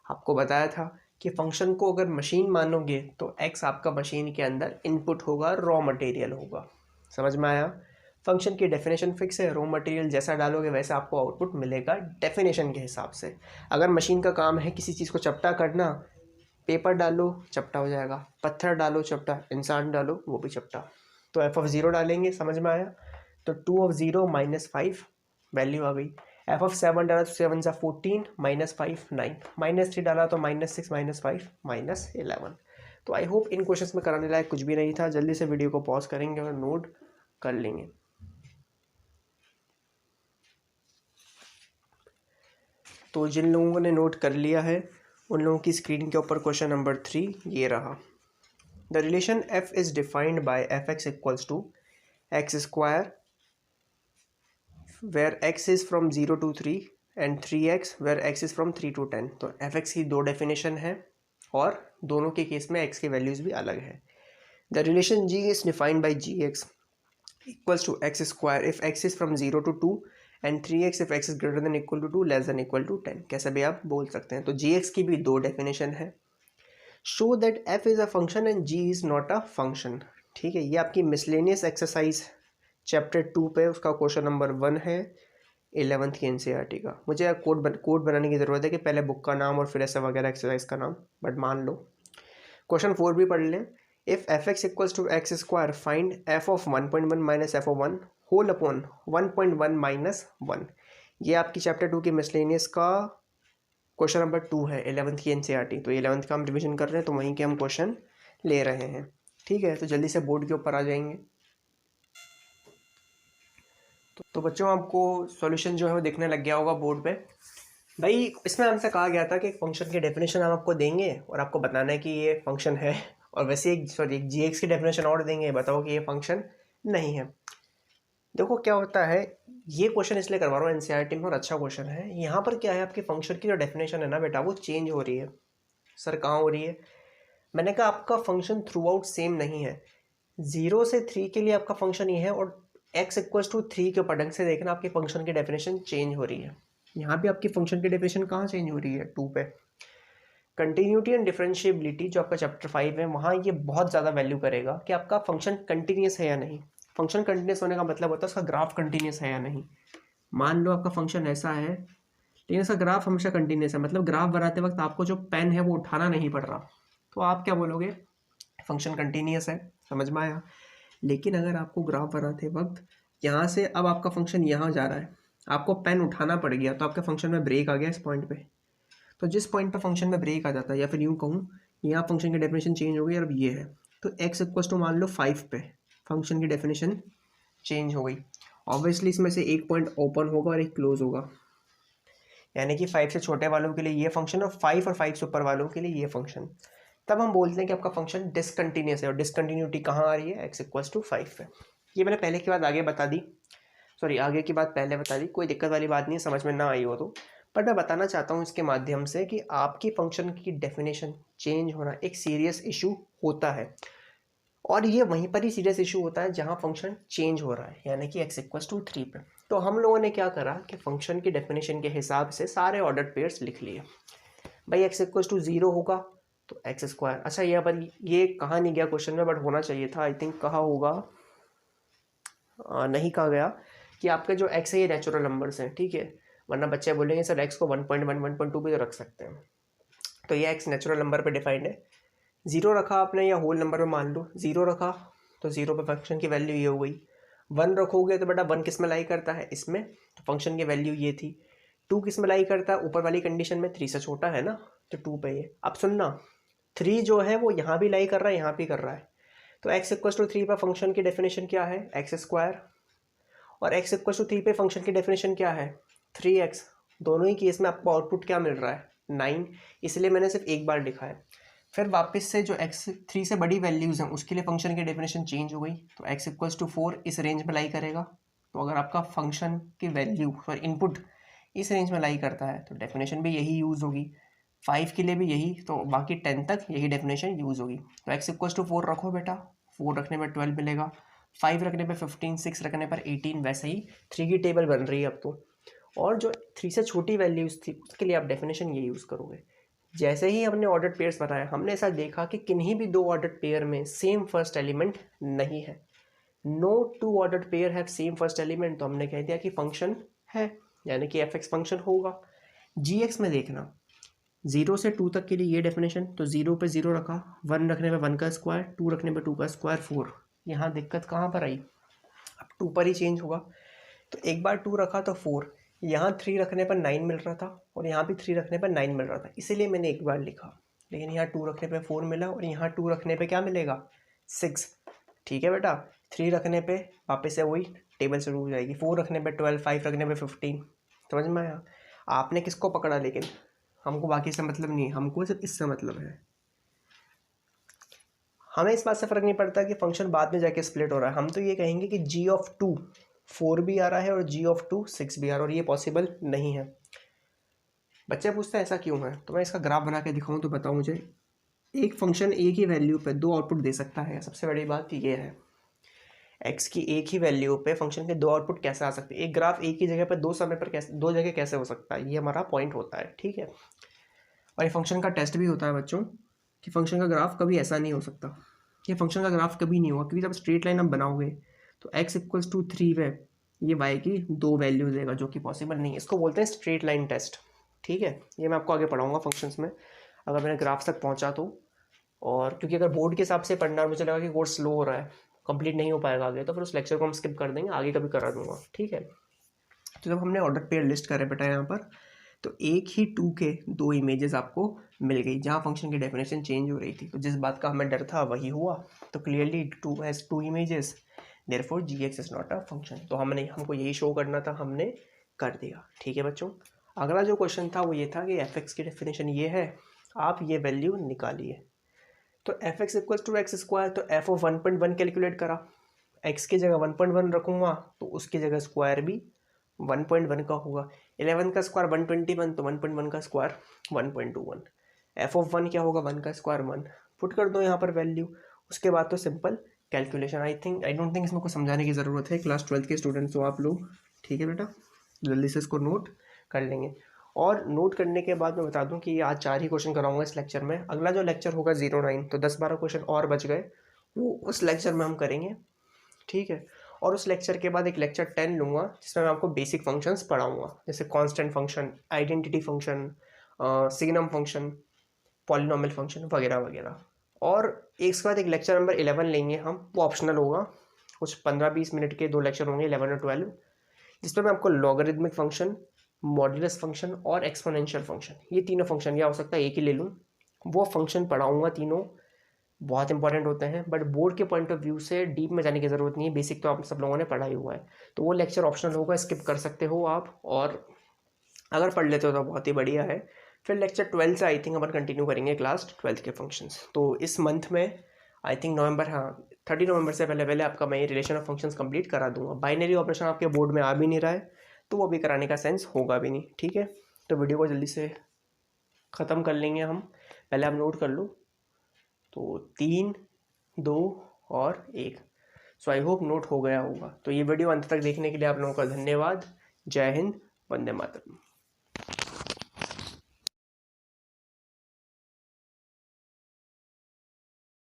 आपको बताया था कि फंक्शन को अगर मशीन मानोगे तो x आपका मशीन के अंदर इनपुट होगा, रॉ मटेरियल होगा। समझ में आया? फंक्शन की डेफिनेशन फिक्स है, रॉ मटेरियल जैसा डालोगे वैसा आपको आउटपुट मिलेगा डेफिनेशन के हिसाब से। अगर मशीन का काम है किसी चीज़ को चपटा करना, पेपर डालो चपटा हो जाएगा, पत्थर डालो चपटा, इंसान डालो वो भी चपटा। तो f(0) डालेंगे, समझ में आया? तो 2 of 0 -5 वैल्यू आ गई। f(7) डाला तो 7 सा 14 -5 9, -3 डाला तो -6 -5 -11। तो आई होप इन क्वेश्चंस में कराने लायक कुछ भी नहीं था। जल्दी से वीडियो को पॉज करेंगे और नोट कर लेंगे। तो जिन लोगों ने नोट कर लिया है उन लोगों की स्क्रीन के ऊपर क्वेश्चन नंबर 3 ये रहा। The relation f is defined by fx equals to x² where x is from 0 to 3 and 3x where x is from 3 to 10। तो fx की दो डेफिनेशन है और दोनों के केस में x की वैल्यूज़ भी अलग है। The relation g is defined by gx equals to x² if x is from 0 to 2 and 3x if x is greater than equal to 2 less than equal to 10। कैसे भी आप बोल सकते हैं। तो gx की भी दो डेफिनेशन है। Show that f is a function and g is not a function. ठीक है, ये आपकी मिसलेनियस एक्सरसाइज चैप्टर 2 पे उसका क्वेश्चन नंबर 1 है 11th की NCERT का। मुझे कोड बनाने की ज़रूरत है कि पहले बुक का नाम और फिर ऐसे वगैरह एक्सरसाइज का नाम, बट मान लो क्वेश्चन 4 भी पढ़ लें। If fx equals to x² find f of 1.1 minus f of 1 whole upon 1.1 minus 1। ये आपकी चैप्टर 2 की मिसलेनियस का क्वेश्चन नंबर 2 है 11th की NCERT। तो 11th का हम रिविजन कर रहे हैं तो वहीं के हम क्वेश्चन ले रहे हैं। ठीक है, तो जल्दी से बोर्ड के ऊपर आ जाएंगे। तो बच्चों आपको सॉल्यूशन जो है वो दिखने लग गया होगा बोर्ड पे। भाई इसमें हमसे कहा गया था कि एक फंक्शन की डेफिनेशन हम आपको देंगे और आपको बताना है कि ये फंक्शन है और वैसे एक जी एक्स की डेफिनेशन और देंगे, बताओ कि ये फंक्शन नहीं है। देखो क्या होता है, ये क्वेश्चन इसलिए करवा रहा हूँ एनसीईआरटी में और अच्छा क्वेश्चन है। यहाँ पर क्या है, आपके फंक्शन की जो डेफिनेशन है ना बेटा वो चेंज हो रही है। सर कहाँ हो रही है? मैंने कहा आपका फंक्शन थ्रू आउट सेम नहीं है। 0 से 3 के लिए आपका फंक्शन ये है और x इक्वल्स टू 3 के ऊपर ढंग से देखना आपकी फंक्शन की डेफिनेशन चेंज हो रही है। यहाँ भी आपकी फंक्शन की डेफिनेशन कहाँ चेंज हो रही है? 2 पे। कंटिन्यूटी एंड डिफरेंशिएबिलिटी जो आपका चैप्टर 5 है वहाँ ये बहुत ज़्यादा वैल्यू करेगा कि आपका फंक्शन कंटिन्यूस है या नहीं। फंक्शन कंटिन्यूस होने का मतलब होता है उसका ग्राफ कंटिन्यूस है या नहीं। मान लो आपका फंक्शन ऐसा है लेकिन इसका ग्राफ हमेशा कंटिन्यूस है, मतलब ग्राफ बनाते वक्त आपको जो पेन है वो उठाना नहीं पड़ रहा, तो आप क्या बोलोगे? फंक्शन कंटिन्यूस है। समझ में आया? लेकिन अगर आपको ग्राफ बनाते वक्त यहाँ से अब आपका फंक्शन यहाँ जा रहा है, आपको पेन उठाना पड़ गया, तो आपके फंक्शन में ब्रेक आ गया इस पॉइंट पे। तो जिस पॉइंट पे फंक्शन में ब्रेक आ जाता है, या फिर यूँ कहूँ यहाँ फंक्शन की डेफिनेशन चेंज हो गई और अब ये है, तो x इक्वल्स टू मान लो 5 पे फंक्शन की डेफिनेशन चेंज हो गई। ऑब्वियसली इसमें से एक पॉइंट ओपन होगा और एक क्लोज होगा, यानी कि 5 से छोटे वालों के लिए ये फंक्शन और 5 से ऊपर वालों के लिए ये फंक्शन। तब हम बोलते हैं कि आपका फंक्शन डिसकंटिन्यूस है। और डिसकंटिन्यूटी कहाँ आ रही है? x इक्वल्स टू 5 पे। ये मैंने पहले की बात आगे बता दी, आगे की बात पहले बता दी, कोई दिक्कत वाली बात नहीं है, समझ में ना आई हो तो। बट मैं बताना चाहता हूँ इसके माध्यम से कि आपकी फंक्शन की डेफिनेशन चेंज होना एक सीरियस इशू होता है, और ये वहीं पर ही सीरियस इशू होता है जहाँ फंक्शन चेंज हो रहा है, यानी कि x इक्वल्स टू 3 पे। तो हम लोगों ने क्या करा कि फंक्शन की डेफिनेशन के हिसाब से सारे ऑर्डर्ड पेयर्स लिख लिए। भाई x इक्वल्स टू 0 होगा तो एक्स स्क्वायर। अच्छा यहाँ पर ये कहाँ नहीं गया क्वेश्चन में, बट होना चाहिए था, आई थिंक कहा होगा, नहीं कहा गया कि आपके जो x है ये नेचुरल नंबर्स हैं, ठीक है, वरना बच्चे बोलेंगे सर x को 1.1 1.2 भी तो रख सकते हैं। तो ये x नेचुरल नंबर पे डिफाइंड है। 0 रखा आपने या होल नंबर में मान लो 0 रखा, तो 0 पे फंक्शन की वैल्यू ये हो गई। 1 रखोगे तो बेटा 1 किस में लाई करता है? इसमें, तो फंक्शन की वैल्यू ये थी। 2 किस में लाई करता है? ऊपर वाली कंडीशन में 3 से छोटा है ना, तो 2 पे ये। अब सुनना, 3 जो है वो यहाँ भी लाई कर रहा है, यहाँ भी कर रहा है, तो x इक्वल्स टू 3 पर फंक्शन की डेफिनेशन क्या है? X square. और x इक्वल्स टू 3 पे फंक्शन की डेफिनेशन क्या है? 3x। दोनों ही केस में आपको आउटपुट क्या मिल रहा है? 9। इसलिए मैंने सिर्फ एक बार लिखा है। फिर वापस से जो x 3 से बड़ी वैल्यूज़ हैं उसके लिए फंक्शन की डेफिनेशन चेंज हो गई, तो x इक्वल्स टू 4 इस रेंज में लाई करेगा। तो अगर आपका फंक्शन की वैल्यू सॉरी इनपुट इस रेंज में लाई करता है तो डेफिनेशन भी यही यूज़ होगी। 5 के लिए भी यही, तो बाकी 10 तक यही डेफिनेशन यूज़ होगी। तो x इक्वल्स टू 4 रखो बेटा, 4 रखने पर 12 मिलेगा, 5 रखने पर 15, 6 रखने पर 18। वैसे ही 3 की टेबल बन रही है अब तो। और जो 3 से छोटी वैल्यूज़ थी उसके लिए आप डेफिनेशन ये यूज़ करोगे। जैसे ही हमने ऑर्डर्ड पेयर्स बनाए, हमने ऐसा देखा कि किन्हीं भी दो ऑर्डर्ड पेयर में सेम फर्स्ट एलिमेंट नहीं है। No two ordered pair have same first element, तो हमने कह दिया कि फंक्शन है, यानी कि fx फंक्शन होगा। gx में देखना 0 से 2 तक के लिए ये डेफिनेशन, तो 0 पे 0 रखा, 1 रखने पे 1 का स्क्वायर, 2 रखने पे 2 का स्क्वायर 4। यहाँ दिक्कत कहाँ पर आई? अब 2 पर ही चेंज होगा, तो एक बार 2 रखा तो 4, यहाँ 3 रखने पर 9 मिल रहा था और यहाँ भी 3 रखने पर 9 मिल रहा था, इसीलिए मैंने एक बार लिखा। लेकिन यहाँ 2 रखने पे 4 मिला और यहाँ 2 रखने पे क्या मिलेगा? 6। ठीक है बेटा, 3 रखने पे वापस से वही टेबल शुरू हो जाएगी, 4 रखने पे 12, 5 रखने पे 15। समझ में आया? आपने किसको पकड़ा? लेकिन हमको बाकी से मतलब नहीं है, हमको सिर्फ इससे मतलब है। हमें इस बात से फ़र्क नहीं पड़ता कि फंक्शन बाद में जाके स्प्लिट हो रहा है, हम तो ये कहेंगे कि g(2) 4 भी आ रहा है और g(2) 6 भी आ रहा है, और ये पॉसिबल नहीं है। बच्चे पूछते हैं ऐसा क्यों है, तो मैं इसका ग्राफ बना के दिखाऊं तो बताओ मुझे। एक फंक्शन एक ही वैल्यू पे दो आउटपुट दे सकता है, सबसे बड़ी बात ये है। x की एक ही वैल्यू पे फंक्शन के दो आउटपुट कैसे आ सकते हैं? एक ग्राफ एक ही जगह पर दो समय पर कैसे, दो जगह कैसे हो सकता है? ये हमारा पॉइंट होता है, ठीक है। और ये फंक्शन का टेस्ट भी होता है बच्चों कि फंक्शन का ग्राफ कभी ऐसा नहीं हो सकता, ये फंक्शन का ग्राफ कभी नहीं होगा, क्योंकि जब स्ट्रेट लाइन आप बनाओगे तो x इक्वल्स टू 3 पे ये y की दो वैल्यू देगा, जो कि पॉसिबल नहीं है। इसको बोलते हैं स्ट्रेट लाइन टेस्ट, ठीक है। ये मैं आपको आगे पढ़ाऊँगा फंक्शंस में, अगर मैंने ग्राफ्स तक पहुँचा तो। और क्योंकि अगर बोर्ड के हिसाब से पढ़ना और मुझे लगा कि कोर्स स्लो हो रहा है, कंप्लीट नहीं हो पाएगा आगे, तो फिर उस लेक्चर को हम स्किप कर देंगे, आगे कभी करा दूंगा, ठीक है। तो जब हमने ऑर्डर पेयर लिस्ट करे बेटा यहाँ पर, तो एक ही 2 के दो इमेजेस आपको मिल गई जहाँ फंक्शन की डेफिनेशन चेंज हो रही थी। तो जिस बात का हमें डर था वही हुआ, तो clearly 2 has 2 images, therefore gx is not a function. तो हमको यही शो करना था, हमने कर दिया, ठीक है बच्चों। अगला जो क्वेश्चन था वो ये था कि fx की डेफिनेशन ये है, आप ये वैल्यू निकालिए। तो F x equals to x square, तो एफ ऑफ 1.1 कैलकुलेट करा, एक्स की जगह 1.1 रखूँगा तो उसकी जगह स्क्वायर भी 1.1 का होगा। 11 का स्क्वायर 121, तो 1.1 का स्क्वायर 1.21। एफ ऑफ 1 क्या होगा, 1 का स्क्वायर 1, पुट कर दो यहाँ पर वैल्यू, उसके बाद तो simple calculation. I don't think इसमें कुछ समझाने की ज़रूरत है, क्लास 12 के स्टूडेंट्स हो आप लोग, ठीक है बेटा, जल्दी से इसको नोट कर लेंगे। और नोट करने के बाद मैं बता दूं कि आज 4 ही क्वेश्चन कराऊंगा इस लेक्चर में, अगला जो लेक्चर होगा 09, तो 10-12 क्वेश्चन और बच गए, वो उस लेक्चर में हम करेंगे, ठीक है। और उस लेक्चर के बाद एक लेक्चर 10 लूँगा जिसमें मैं आपको बेसिक फंक्शंस पढ़ाऊँगा, जैसे constant function, identity function, signum function, polynomial function वगैरह वगैरह। और एक इसके बाद एक लेक्चर नंबर 11 लेंगे हम, वो ऑप्शनल होगा, कुछ 15-20 मिनट के 2 लेक्चर होंगे 11 और 12, जिसमें मैं आपको लॉगरिदमिक फंक्शन, मॉड्यूलस फंक्शन और एक्सपोनेंशियल फंक्शन, ये तीनों फंक्शन, या हो सकता है एक ही ले लूँ, वो फंक्शन पढ़ाऊँगा। तीनों बहुत इंपॉर्टेंट होते हैं, बट बोर्ड के पॉइंट ऑफ व्यू से डीप में जाने की ज़रूरत नहीं है, बेसिक तो आप सब लोगों ने पढ़ा ही हुआ है, तो वो लेक्चर ऑप्शनल होगा, स्किप कर सकते हो आप, और अगर पढ़ लेते हो तो बहुत ही बढ़िया है। फिर लेक्चर 12 से आई थिंक अपन कंटिन्यू करेंगे क्लास 12 के फंक्शंस। तो इस मंथ में आई थिंक नवंबर, हाँ 30 नवंबर से पहले पहले आपका मैं रिलेशन ऑफ फंक्शंस कंप्लीट करा दूंगा। बाइनरी ऑपरेशन आपके बोर्ड में आ भी नहीं रहा है, तो वो भी कराने का सेंस होगा भी नहीं, ठीक है। तो वीडियो को जल्दी से ख़त्म कर लेंगे हम, पहले आप नोट कर लो, तो 3, 2 और 1। सो आई होप नोट हो गया होगा। तो ये वीडियो अंत तक देखने के लिए आप लोगों का धन्यवाद। जय हिंद, वंदे मातरम।